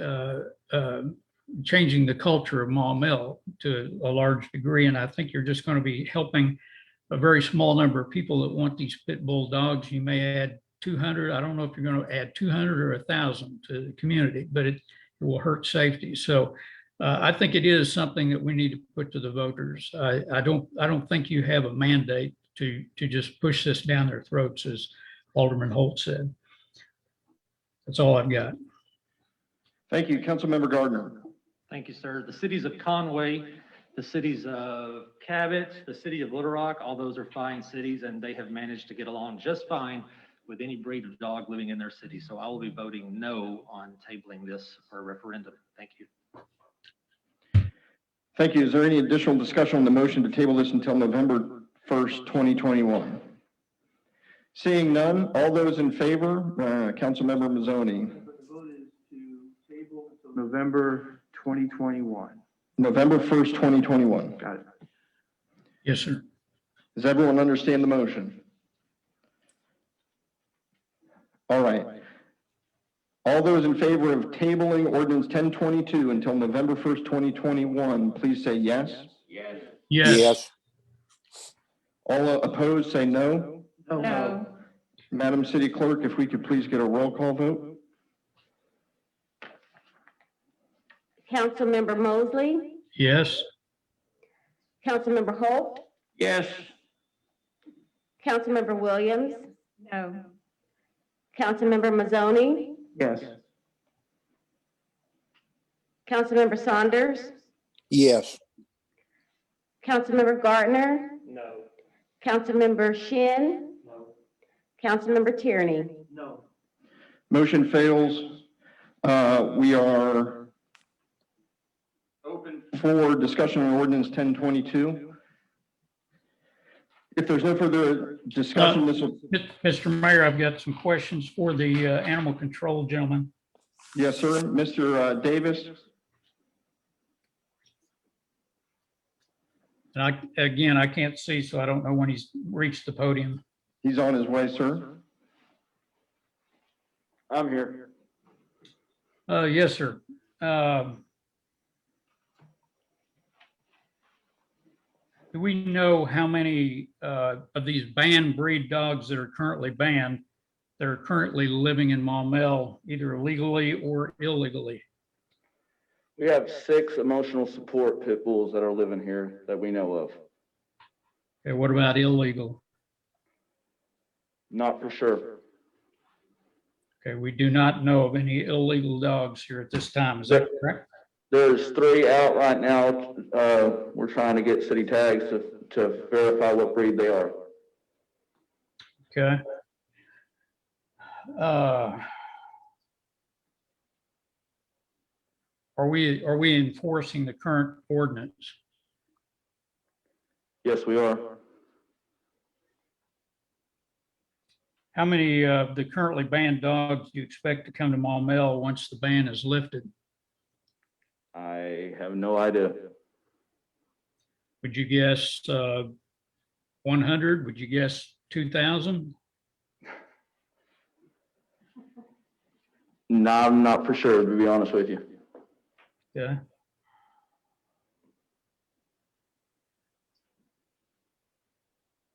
changing the culture of Maumelle to a large degree. And I think you're just going to be helping a very small number of people that want these pit bull dogs. You may add 200. I don't know if you're going to add 200 or 1,000 to the community, but it will hurt safety. So I think it is something that we need to put to the voters. I don't think you have a mandate to just push this down their throats, as Alderman Holt said. That's all I've got. Thank you. Councilmember Gardner. Thank you, sir. The cities of Conway, the cities of Cabot, the city of Little Rock, all those are fine cities, and they have managed to get along just fine with any breed of dog living in their city. So I will be voting no on tabling this for a referendum. Thank you. Thank you. Is there any additional discussion on the motion to table this until November 1st, 2021? Seeing none, all those in favor, Councilmember Mazzoni. The vote is to table until November 2021. November 1st, 2021. Got it. Yes, sir. Does everyone understand the motion? All right. All those in favor of tabling ordinance 1022 until November 1st, 2021, please say yes. Yes. Yes. All opposed, say no. No. Madam City Clerk, if we could please get a roll call vote. Councilmember Mosley, Yes. Councilmember Holt, Yes. Councilmember Williams, No. Councilmember Mazzoni, Yes. Councilmember Saunders, Yes. Councilmember Gardner, No. Councilmember Shin, No. Councilmember Tierney. No. Motion fails. We are open for discussion on ordinance 1022. If there's no further discussion, this will, Mr. Mayor, I've got some questions for the animal control gentleman. yes, sir. Mr. Davis? And I can't see, so I don't know when he's reached the podium. He's on his way, sir. I'm here. Yes, sir. Do we know how many of these banned breed dogs that are currently banned, that are currently living in Maumelle, either legally or illegally? We have 6 emotional support pit bulls that are living here that we know of. Okay, what about illegal? Not for sure. Okay, we do not know of any illegal dogs here at this time. Is that correct? There's 3 out right now. We're trying to get city tags to verify what breed they are. Okay. Are we enforcing the current ordinance? Yes, we are. How many of the currently banned dogs do you expect to come to Maumelle once the ban is lifted? I have no idea. Would you guess 100? Would you guess 2,000? No, I'm not for sure, to be honest with you. Yeah.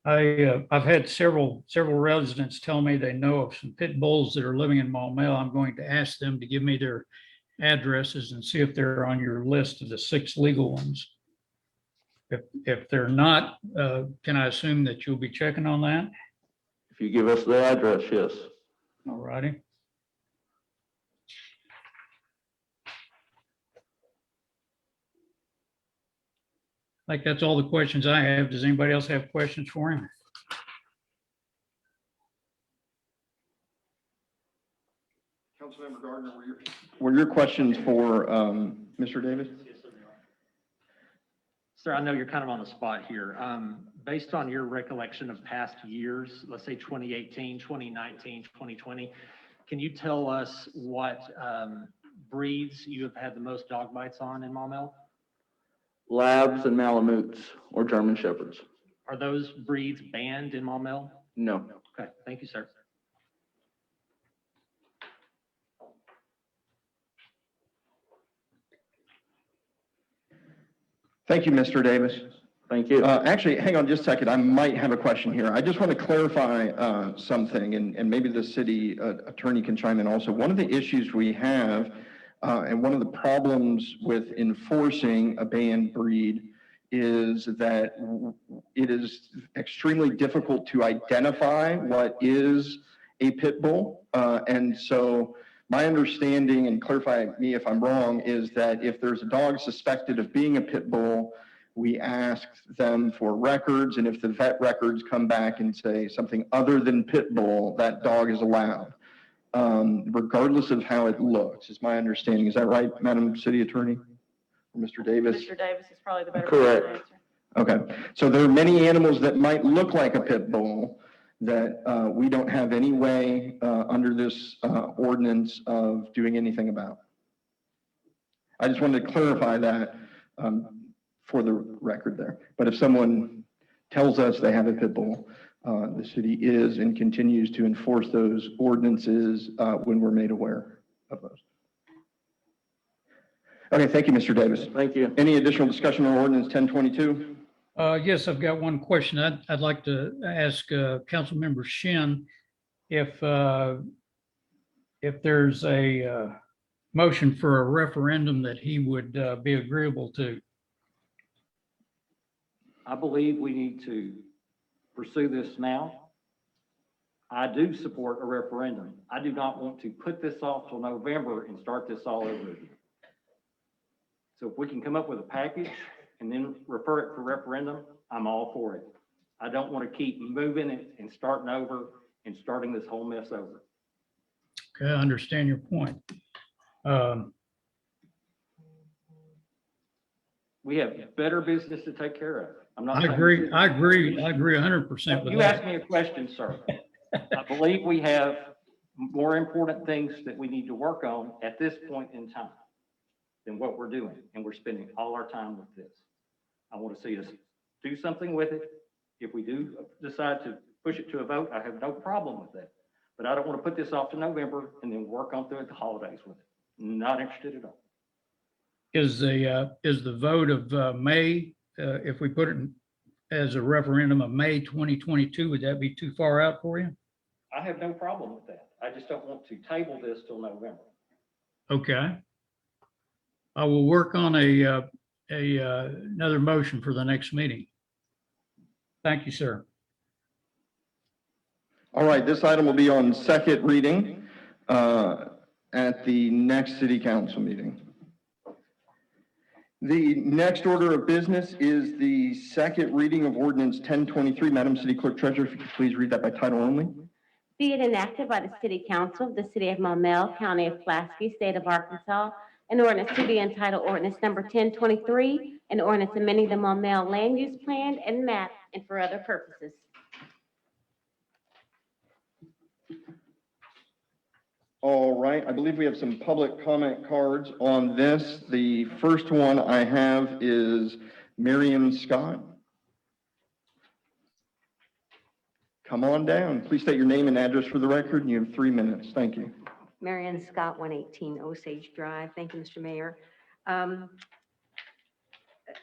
I've had several residents tell me they know of some pit bulls that are living in Maumelle. I'm going to ask them to give me their addresses and see if they're on your list of the 6 legal ones. If they're not, can I assume that you'll be checking on that? If you give us the address, yes. All righty. I think that's all the questions I have. Does anybody else have questions for him? Councilmember Gardner, were your questions for Mr. Davis? Sir, I know you're kind of on the spot here. Based on your recollection of past years, let's say 2018, 2019, 2020, can you tell us what breeds you have had the most dog bites on in Maumelle? Labs and Malamutes, or German Shepherds. Are those breeds banned in Maumelle? No. Okay, thank you, sir. Thank you, Mr. Davis. Thank you. Actually, hang on just a second. I might have a question here. I just want to clarify something, and maybe the city attorney can chime in also. One of the issues we have, and one of the problems with enforcing a banned breed is that it is extremely difficult to identify what is a pit bull. And so my understanding, and clarify me if I'm wrong, is that if there's a dog suspected of being a pit bull, we ask them for records, and if the vet records come back and say something other than pit bull, that dog is allowed, regardless of how it looks, is my understanding. Is that right, Madam City Attorney? Or Mr. Davis? Mr. Davis is probably the better Correct. person to answer. Okay, so there are many animals that might look like a pit bull that we don't have any way under this ordinance of doing anything about. I just wanted to clarify that for the record there. But if someone tells us they have a pit bull, the city is and continues to enforce those ordinances when we're made aware of those. Okay, thank you, Mr. Davis. Thank you. Any additional discussion on ordinance 1022? Yes, I've got one question. I'd like to ask Councilmember Shin if there's a motion for a referendum that he would be agreeable to. I believe we need to pursue this now. I do support a referendum. I do not want to put this off till November and start this all over again. So if we can come up with a package and then refer it for referendum, I'm all for it. I don't want to keep moving it and starting over and starting this whole mess over. Okay, I understand your point. We have better business to take care of. I'm not I saying- agree 100% with You asked that. me a question, sir. I believe we have more important things that we need to work on at this point in time than what we're doing, and we're spending all our time with this. I want to see us do something with it. If we do decide to push it to a vote, I have no problem with that. But I don't want to put this off to November and then work on through it the holidays with it. Not interested at all. Is the vote of May, if we put it as a referendum of May 2022, would that be too far out for you? I have no problem with that. I just don't want to table this till November. Okay. I will work on another motion for the next meeting. Thank you, sir. All right, this item will be on second reading at the next city council meeting. The next order of business is the second reading of ordinance 1023. Madam City Clerk Treasurer, if you could please read that by title only. Be it enacted by the City Council of the City of Maumelle, County of Pulaski, State of Arkansas, an ordinance to be entitled Ordinance Number 1023, an ordinance amending the Maumelle Land Use Plan and map and for other purposes. All right, I believe we have some public comment cards on this. The first one I have is Miriam Scott. Come on down. Please state your name and address for the record, and you have 3 minutes. Thank you. Marion Scott, 118 Osage Drive. Thank you, Mr. Mayor.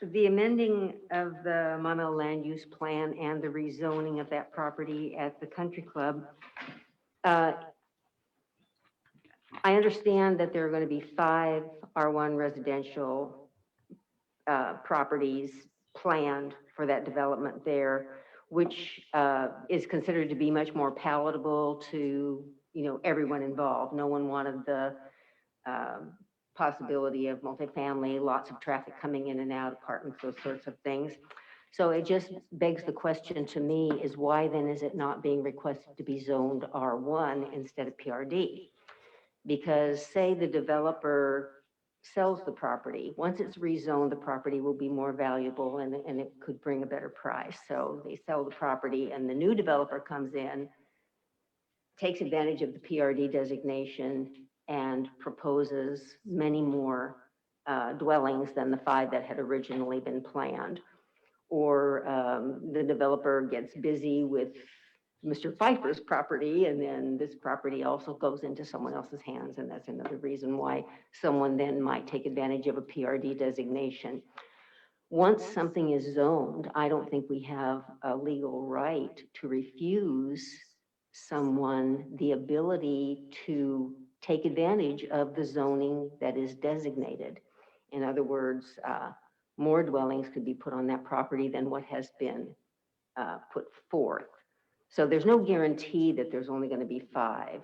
The amending of the Maumelle Land Use Plan and the rezoning of that property at the country club. I understand that there are going to be 5 R1 residential properties planned for that development there, which is considered to be much more palatable to, everyone involved. No one wanted the possibility of multifamily, lots of traffic coming in and out, apartments, those sorts of things. So it just begs the question to me is why then is it not being requested to be zoned R1 instead of PRD? Because say the developer sells the property, once it's rezoned, the property will be more valuable and it could bring a better price. So they sell the property and the new developer comes in, takes advantage of the PRD designation and proposes many more dwellings than the 5 that had originally been planned. Or the developer gets busy with Mr. Pfeiffer's property, and then this property also goes into someone else's hands, and that's another reason why someone then might take advantage of a PRD designation. Once something is zoned, I don't think we have a legal right to refuse someone the ability to take advantage of the zoning that is designated. In other words, more dwellings could be put on that property than what has been put forth. So there's no guarantee that there's only going to be 5.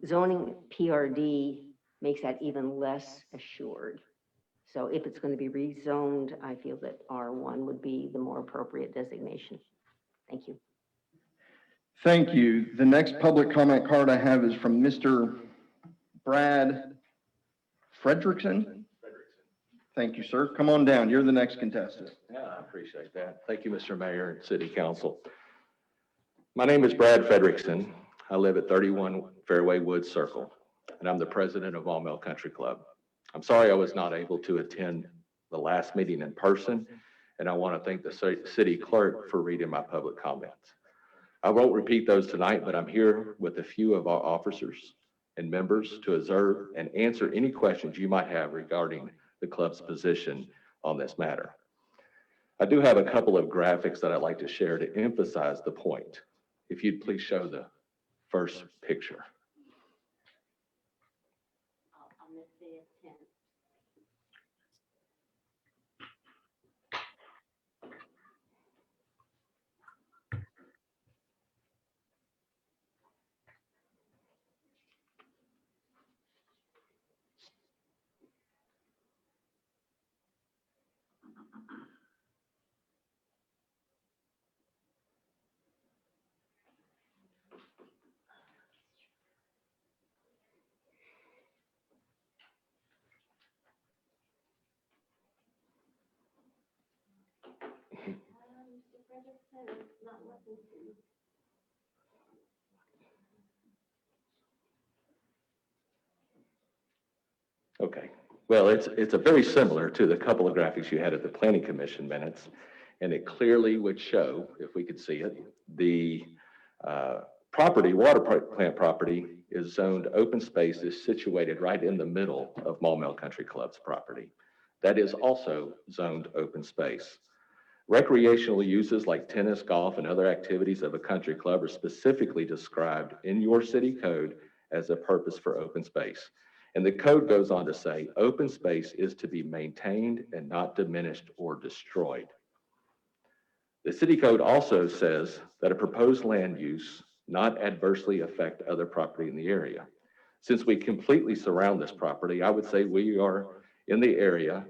Zoning PRD makes that even less assured. So if it's going to be rezoned, I feel that R1 would be the more appropriate designation. Thank you. Thank you. The next public comment card I have is from Mr. Brad Frederickson. Thank you, sir. Come on down. You're the next contestant. Yeah, I appreciate that. Thank you, Mr. Mayor and City Council. My name is Brad Frederickson. I live at 31 Fairway Woods Circle, and I'm the president of Maumelle Country Club. I'm sorry I was not able to attend the last meeting in person, and I want to thank the city clerk for reading my public comments. I won't repeat those tonight, but I'm here with a few of our officers and members to observe and answer any questions you might have regarding the club's position on this matter. I do have a couple of graphics that I'd like to share to emphasize the point. If you'd please show the first picture. Okay, well, it's a very similar to the couple of graphics you had at the Planning Commission minutes, and it clearly would show, if we could see it, the property, water plant property is zoned open space, is situated right in the middle of Maumelle Country Club's property. That is also zoned open space. Recreational uses like tennis, golf, and other activities of a country club are specifically described in your city code as a purpose for open space. And the code goes on to say, open space is to be maintained and not diminished or destroyed. The city code also says that a proposed land use not adversely affect other property in the area. Since we completely surround this property, I would say we are in the area.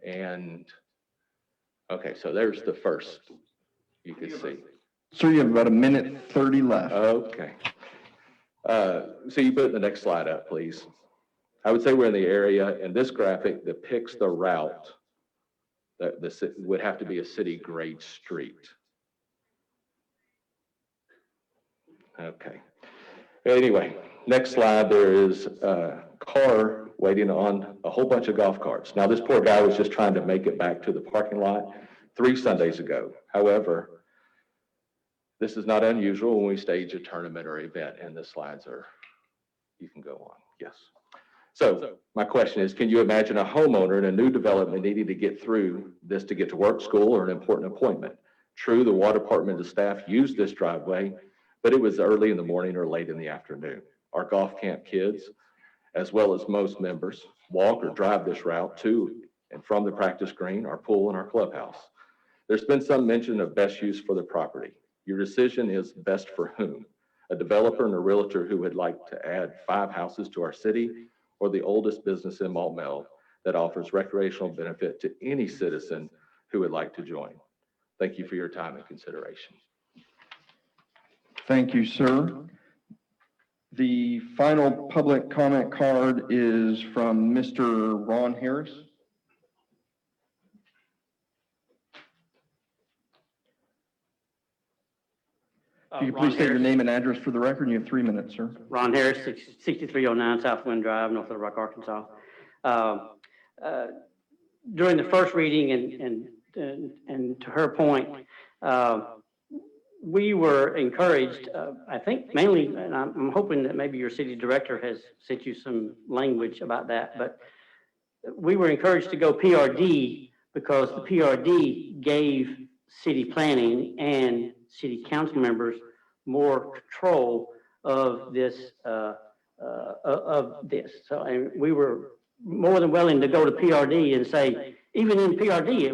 And okay, so there's the first you can see. Sir, you have about 1:30 left. Okay. So you put the next slide up, please. I would say we're in the area, and this graphic depicts the route that would have to be a city grade street. Okay. Anyway, next slide, there is a car waiting on a whole bunch of golf carts. Now, this poor guy was just trying to make it back to the parking lot 3 Sundays ago. However, this is not unusual when we stage a tournament or event, and the slides are, you can go on, yes. So my question is, can you imagine a homeowner in a new development needing to get through this to get to work, school, or an important appointment? True, the water department and staff used this driveway, but it was early in the morning or late in the afternoon. Our golf camp kids, as well as most members, walk or drive this route to and from the practice green, our pool, and our clubhouse. There's been some mention of best use for the property. Your decision is best for whom? A developer and a realtor who would like to add 5 houses to our city, or the oldest business in Maumelle that offers recreational benefit to any citizen who would like to join. Thank you for your time and consideration. Thank you, sir. The final public comment card is from Mr. Ron Harris. If you could please state your name and address for the record, you have 3 minutes, sir. Ron Harris, 6309 Southwind Drive, North Little Rock, Arkansas. During the first reading and to her point, we were encouraged, I think mainly, and I'm hoping that maybe your city director has sent you some language about that, but we were encouraged to go PRD because the PRD gave city planning and city council members more control of this, So and we were more than willing to go to PRD and say, even in PRD,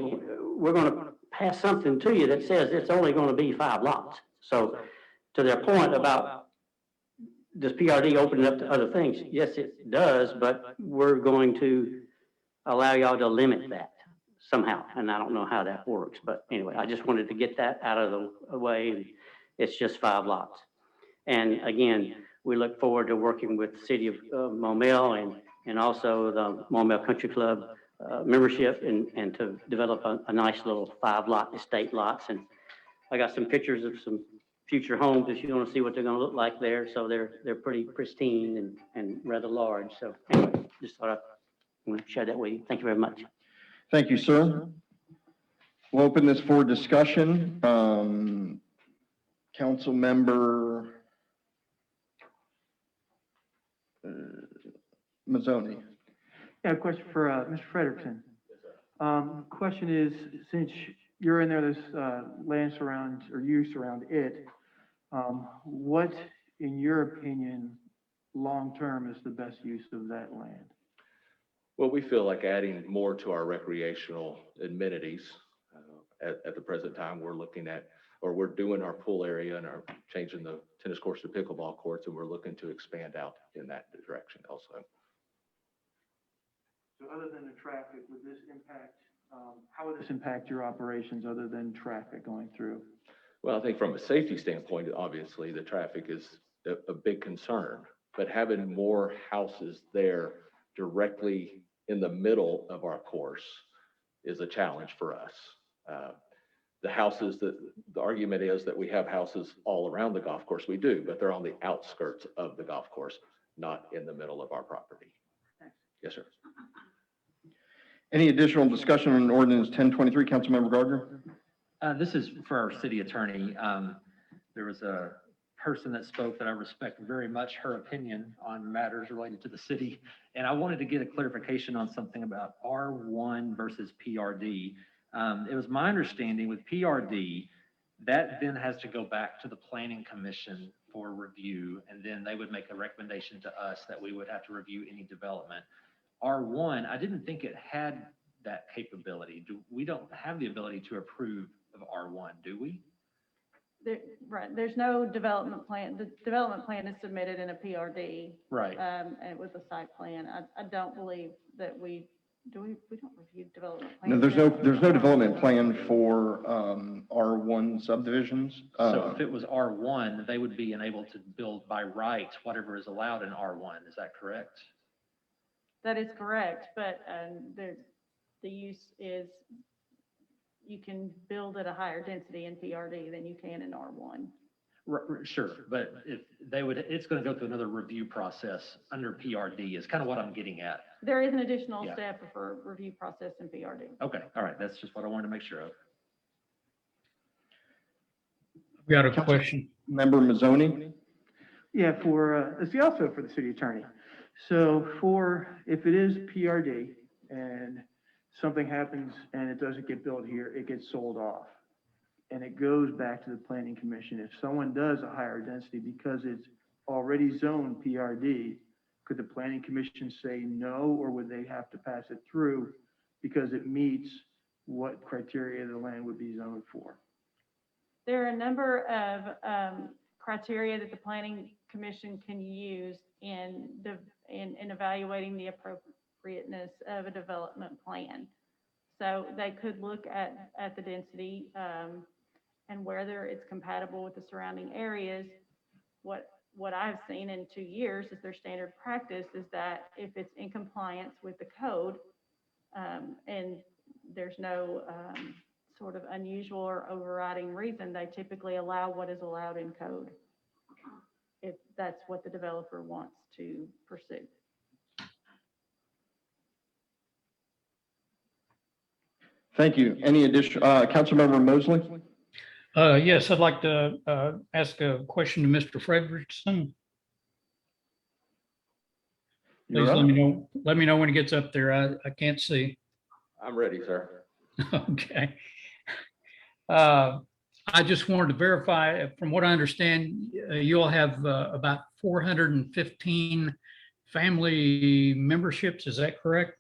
we're going to pass something to you that says it's only going to be 5 lots. So to their point about does PRD open it up to other things? Yes, it does, but we're going to allow y'all to limit that somehow. And I don't know how that works, but anyway, I just wanted to get that out of the way. And it's just 5 lots. And again, we look forward to working with the city of Maumelle and also the Maumelle Country Club membership and to develop a nice little 5-lot estate lots. And I got some pictures of some future homes if you want to see what they're going to look like there. So they're pretty pristine and rather large. So anyway, just thought I want to share that with you. Thank you very much. Thank you, sir. We'll open this for discussion. Council member Mazzoni. Yeah, a question for Mr. Frederickson. Question is, since you're in there, this land surround or use around it, what, in your opinion, long-term is the best use of that land? Well, we feel like adding more to our recreational amenities. At the present time, we're looking at, or we're doing our pool area and are changing the tennis courts to pickleball courts, and we're looking to expand out in that direction also. So other than the traffic, would this impact, how would this impact your operations other than traffic going through? Well, I think from a safety standpoint, obviously, the traffic is a big concern, but having more houses there directly in the middle of our course is a challenge for us. The houses the argument is that we have houses all around the golf course. We do, but they're on the outskirts of the golf course, not in the middle of our property. Yes, sir. Any additional discussion on ordinance 1023, Councilmember Gardner? This is for our city attorney. There was a person that spoke that I respect very much her opinion on matters related to the city. And I wanted to get a clarification on something about R1 versus PRD. It was my understanding with PRD, that then has to go back to the Planning Commission for review, and then they would make a recommendation to us that we would have to review any development. R1, I didn't think it had that capability. We don't have the ability to approve of R1, do we? Right, there's no development plan. The development plan is submitted in a PRD. Right. And with a site plan. I don't believe that we don't review development plans. No, there's no development plan for R1 subdivisions. So if it was R1, they would be enabled to build by right whatever is allowed in R1. Is that correct? That is correct, but the use is, you can build at a higher density in PRD than you can in R1. Sure, but if they would, it's going to go through another review process under PRD is kind of what I'm getting at. There is an additional step for review process in PRD. Okay, all right, that's just what I wanted to make sure of. We got a question. Member Mazzoni? Yeah, it's also for the city attorney. So if it is PRD and something happens and it doesn't get built here, it gets sold off. And it goes back to the Planning Commission. If someone does a higher density because it's already zoned PRD, could the Planning Commission say no, or would they have to pass it through because it meets what criteria the land would be zoned for? There are a number of criteria that the Planning Commission can use in evaluating the appropriateness of a development plan. So they could look at the density and whether it's compatible with the surrounding areas. What I've seen in 2 years is their standard practice is that if it's in compliance with the code and there's no sort of unusual or overriding reason, they typically allow what is allowed in code, if that's what the developer wants to pursue. Thank you. Any additional, Councilmember Mosley? Yes, I'd like to ask a question to Mr. Frederickson. You're Please up. let me know when he gets up there. I can't see. I'm ready, sir. Okay. I just wanted to verify, from what I understand, you all have about 415 family memberships. Is that correct?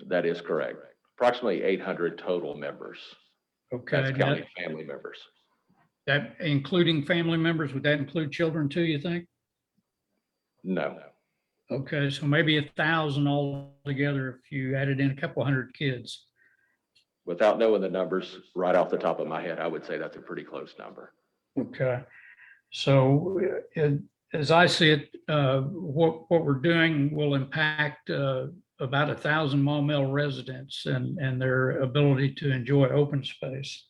That is correct. Approximately 800 total members. Okay. That's counting family members. That including family members, would that include children too, you think? No. Okay, so maybe 1,000 altogether if you added in a couple hundred kids. Without knowing the numbers right off the top of my head, I would say that's a pretty close number. Okay. So as I see it, what we're doing will impact about 1,000 Maumelle residents and their ability to enjoy open space.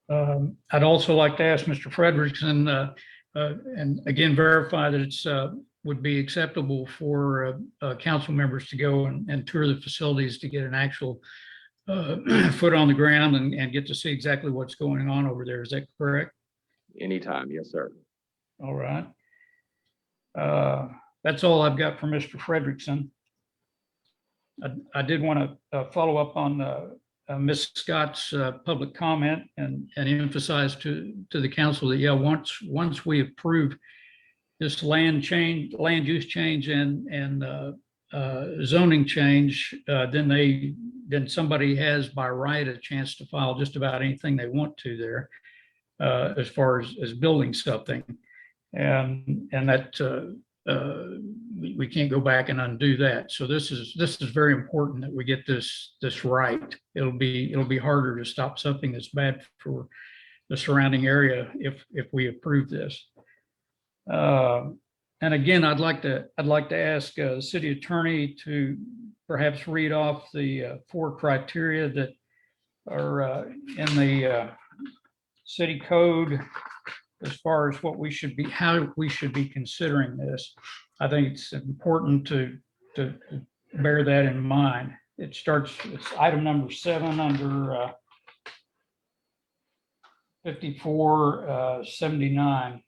I'd also like to ask Mr. Frederickson, and again, verify that it's would be acceptable for council members to go and tour the facilities to get an actual foot on the ground and get to see exactly what's going on over there. Is that correct? Anytime, yes, sir. All right. That's all I've got for Mr. Frederickson. I did want to follow up on Ms. Scott's public comment and emphasize to the council that, yeah, once we approve this land use change and zoning change, then somebody has by right a chance to file just about anything they want to there, as far as building something, and that we can't go back and undo that. So this is very important that we get this right. It'll be harder to stop something that's bad for the surrounding area if we approve this. And again, I'd like to ask the city attorney to perhaps read off the 4 criteria that are in the city code as far as what we should be, how we should be considering this. I think it's important to bear that in mind. It's item number 7 under 5479.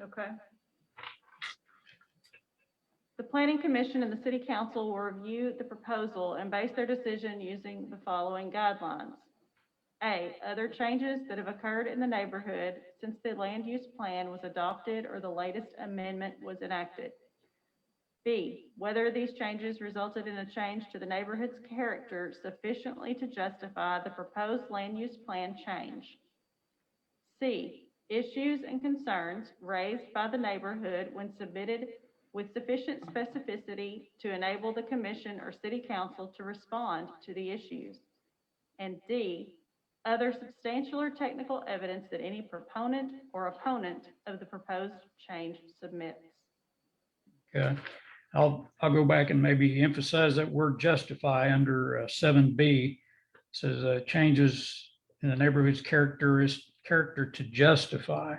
Okay. The Planning Commission and the City Council will review the proposal and base their decision using the following guidelines. A, other changes that have occurred in the neighborhood since the land use plan was adopted or the latest amendment was enacted. B, whether these changes resulted in a change to the neighborhood's character sufficiently to justify the proposed land use plan change. C, issues and concerns raised by the neighborhood when submitted with sufficient specificity to enable the commission or city council to respond to the issues. And D, other substantial or technical evidence that any proponent or opponent of the proposed change submits. Okay. I'll go back and maybe emphasize that word justify under 7B. It says changes in the neighborhood's character to justify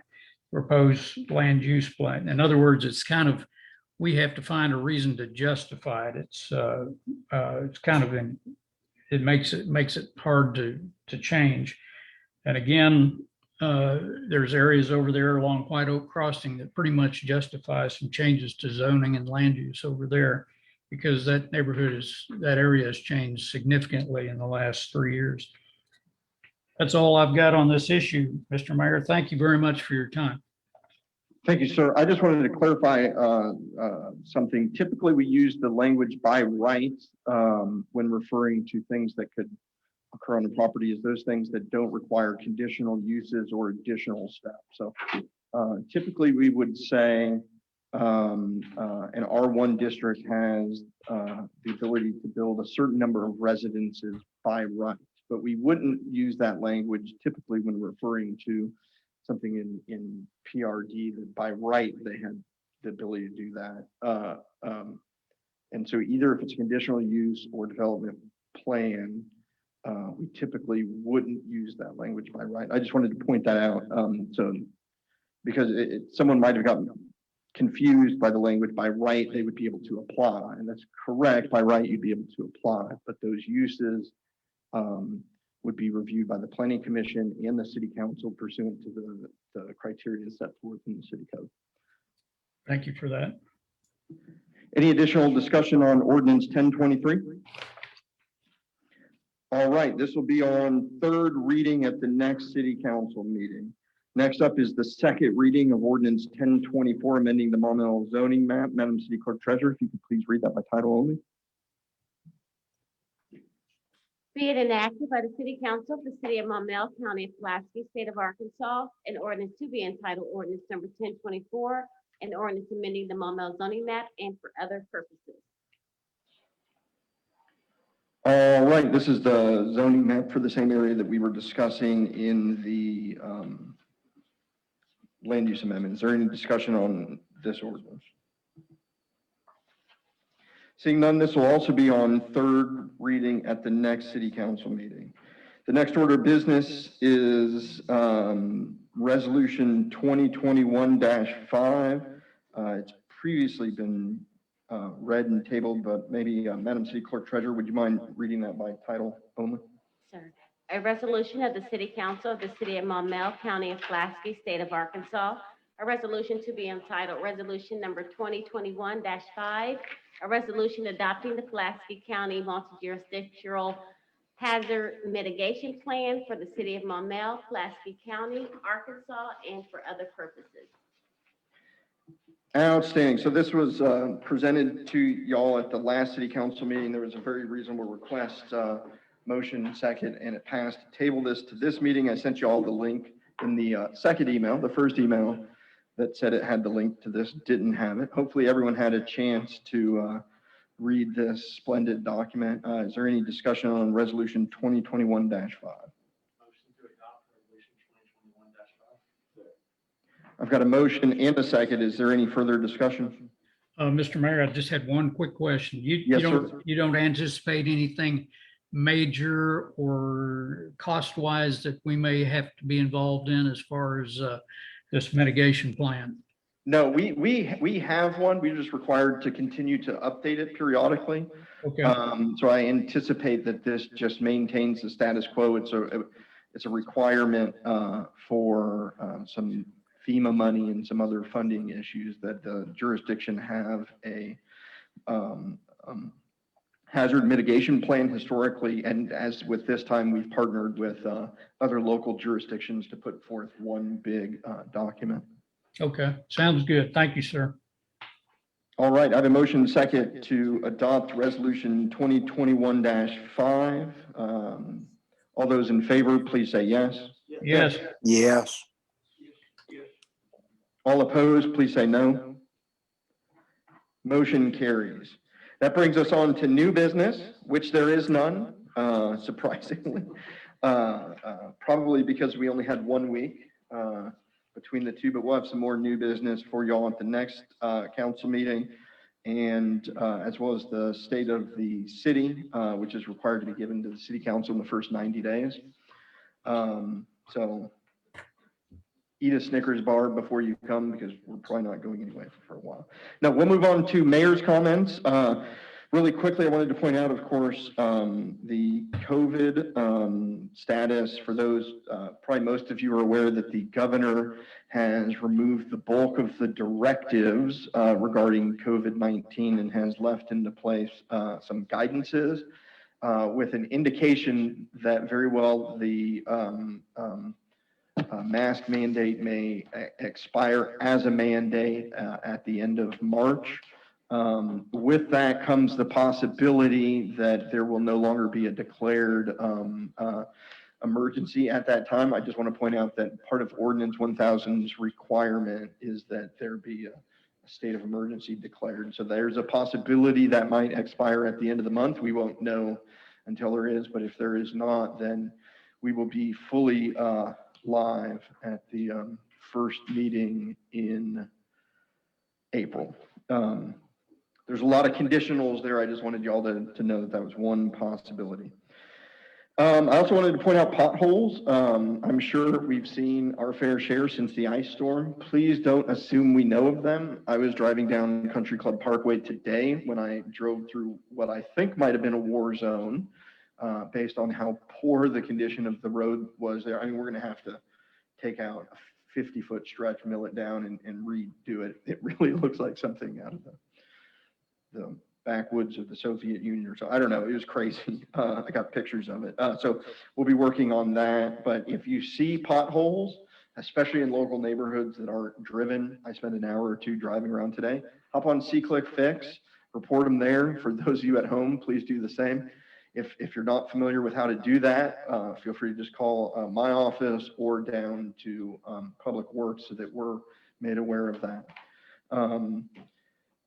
proposed land use plan. In other words, it's kind of, we have to find a reason to justify it. It's kind of it makes it hard to change. And again, there's areas over there along White Oak Crossing that pretty much justify some changes to zoning and land use over there, because that area has changed significantly in the last 3 years. That's all I've got on this issue, Mr. Mayor. Thank you very much for your time. Thank you, sir. I just wanted to clarify something. Typically, we use the language by right when referring to things that could occur on the property, as those things that don't require conditional uses or additional steps. So typically, we would say an R1 district has the ability to build a certain number of residences by right, but we wouldn't use that language typically when referring to something in PRD that by right they had the ability to do that. And so either if it's a conditional use or development plan, we typically wouldn't use that language by right. I just wanted to point that out. Because someone might have gotten confused by the language by right, they would be able to apply, and that's correct. By right, you'd be able to apply, but those uses would be reviewed by the planning commission and the city council pursuant to the criteria set forth in the city code. Thank you for that. Any additional discussion on ordinance 1023? All right, this will be on third reading at the next city council meeting. Next up is the second reading of ordinance 1024, amending the monumental zoning map. Madam City Clerk Treasurer, if you could please read that by title only. Be it enacted by the City Council of the City of Maumelle, County of Pulaski, State of Arkansas, an ordinance to be entitled ordinance number 1024, an ordinance amending the Maumelle zoning map and for other purposes. All right, this is the zoning map for the same area that we were discussing in the land use amendment. Is there any discussion on this ordinance? Seeing none, this will also be on third reading at the next city council meeting. The next order of business is resolution 2021-5. It's previously been read and tabled, but maybe Madam City Clerk Treasurer, would you mind reading that by title only? Sir. A resolution of the City Council of the City of Maumelle, County of Pulaski, State of Arkansas, a resolution to be entitled Resolution Number 2021-5, a resolution adopting the Pulaski County Multi-Jurisdictional Hazard Mitigation Plan for the City of Maumelle, Pulaski County, Arkansas, and for other purposes. Outstanding. So this was presented to y'all at the last city council meeting. There was a very reasonable request, motion second, and it passed. Table this to this meeting. I sent you all the link in the second email. The first email that said it had the link to this didn't have it. Hopefully everyone had a chance to read this splendid document. Is there any discussion on resolution 2021-5? I've got a motion and a second. Is there any further discussion? Mr. Mayor, I just had one quick question. Yes, sir. You don't anticipate anything major or cost-wise that we may have to be involved in as far as this mitigation plan? No, we have one. We're just required to continue to update it periodically. Okay. So I anticipate that this just maintains the status quo. It's a requirement for some FEMA money and some other funding issues that the jurisdiction have a hazard mitigation plan historically. And as with this time, we've partnered with other local jurisdictions to put forth one big document. Okay, sounds good. Thank you, sir. All right, I have a motion second to adopt resolution 2021-5. All those in favor, please say yes. Yes. Yes. All opposed, please say no. Motion carries. That brings us on to new business, which there is none, surprisingly. Probably because we only had 1 week between the two, but we'll have some more new business for y'all at the next council meeting, and as well as the state of the city, which is required to be given to the city council in the first 90 days. So eat a Snickers bar before you come, because we're probably not going anywhere for a while. Now we'll move on to mayor's comments. Really quickly, I wanted to point out, of course, the COVID status. For those, probably most of you are aware that the governor has removed the bulk of the directives regarding COVID-19 and has left into place some guidances with an indication that very well the mask mandate may expire as a mandate at the end of March. With that comes the possibility that there will no longer be a declared emergency at that time. I just want to point out that part of Ordinance 1000's requirement is that there be a state of emergency declared. So there's a possibility that might expire at the end of the month. We won't know until there is, but if there is not, then we will be fully live at the first meeting in April. There's a lot of conditionals there. I just wanted y'all to know that that was one possibility. I also wanted to point out potholes. I'm sure we've seen our fair share since the ice storm. Please don't assume we know of them. I was driving down Country Club Parkway today when I drove through what I think might have been a war zone, based on how poor the condition of the road was there. I mean, we're going to have to take out a 50-foot stretch, mill it down, and redo it. It really looks like something out of the backwoods of the Soviet Union or so. I don't know. It was crazy. I got pictures of it. So we'll be working on that. But if you see potholes, especially in local neighborhoods that aren't driven, I spent an hour or two driving around today. Hop on C-Click Fix, report them there. For those of you at home, please do the same. If you're not familiar with how to do that, feel free to just call my office or down to Public Works so that we're made aware of that.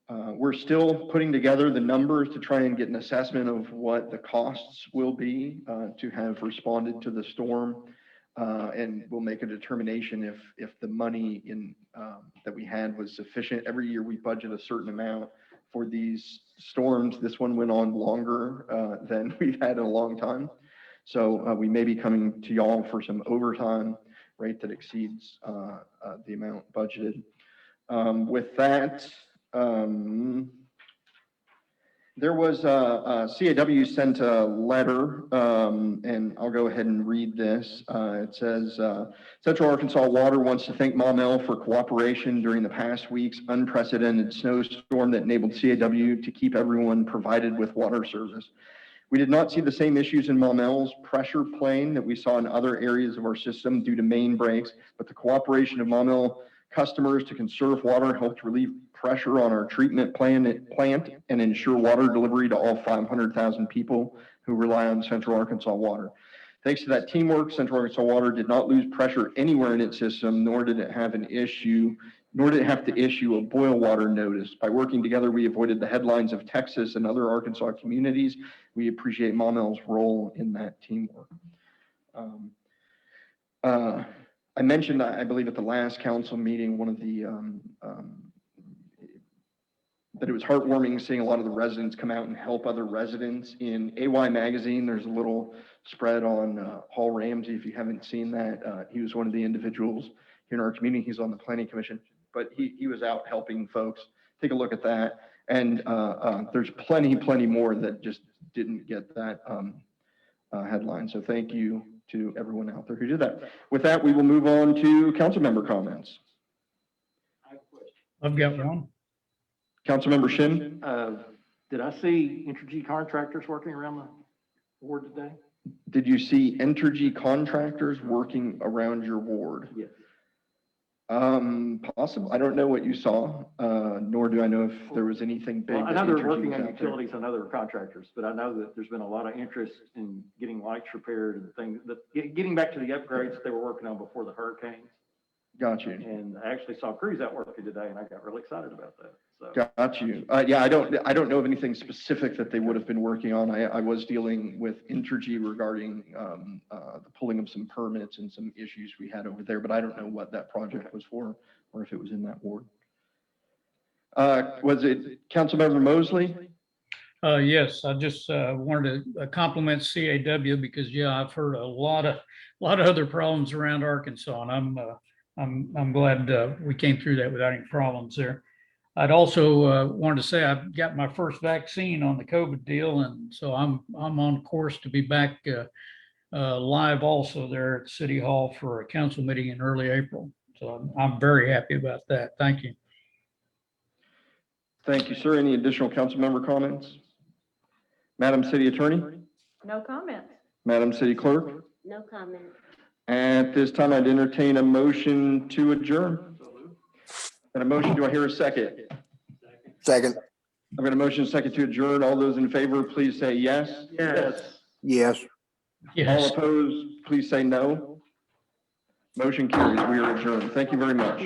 We're still putting together the numbers to try and get an assessment of what the costs will be to have responded to the storm. And we'll make a determination if the money that we had was sufficient. Every year we budget a certain amount for these storms. This one went on longer than we've had in a long time. So we may be coming to y'all for some overtime rate that exceeds the amount budgeted. With that, there was CAW sent a letter, and I'll go ahead and read this. It says, Central Arkansas Water wants to thank Maumelle for cooperation during the past week's unprecedented snowstorm that enabled CAW to keep everyone provided with water service. We did not see the same issues in Maumelle's pressure plane that we saw in other areas of our system due to main breaks, but the cooperation of Maumelle customers to conserve water helped relieve pressure on our treatment plant and ensure water delivery to all 500,000 people who rely on Central Arkansas Water. Thanks to that teamwork, Central Arkansas Water did not lose pressure anywhere in its system, nor did it have to issue a boil water notice. By working together, we avoided the headlines of Texas and other Arkansas communities. We appreciate Maumelle's role in that teamwork. I mentioned, I believe at the last council meeting, one of the, that it was heartwarming seeing a lot of the residents come out and help other residents. In AY Magazine, there's a little spread on Paul Ramsey. If you haven't seen that, he was one of the individuals here in our community. He's on the Planning Commission, but he was out helping folks. Take a look at that. And there's plenty more that just didn't get that headline. So thank you to everyone out there who did that. With that, we will move on to council member comments. I've got one. Councilmember Shin. Did I see Entergy contractors working around the ward today? Did you see Entergy contractors working around your ward? Yes. Possible. I don't know what you saw, nor do I know if there was anything big. Well, I that know they're Entergy working was on out there. utilities and other contractors, but I know that there's been a lot of interest in getting lights repaired and things, getting back to the upgrades that they were working on before the hurricanes. Got you. And I actually saw crews out working today, and I got really excited about that. So Got you. Yeah, I don't know of anything specific that they would have been working on. I was dealing with Entergy regarding the pulling of some permits and some issues we had over there, but I don't know what that project was for or if it was in that ward. Was it Councilmember Mosley? Yes, I just wanted to compliment CAW because, yeah, I've heard a lot of other problems around Arkansas, and I'm glad we came through that without any problems there. I'd also wanted to say I've got my first vaccine on the COVID deal, and so I'm on course to be back live also there at City Hall for a council meeting in early April. So I'm very happy about that. Thank you. Thank you, sir. Any additional council member comments? Madam City Attorney? No comments. Madam City Clerk? No comment. At this time, I'd entertain a motion to adjourn. And a motion, do I hear a second? Second. I've got a motion second to adjourn. All those in favor, please say yes. yes. Yes. All Yes. opposed, please say no. Motion carries. We are adjourned. Thank you very much.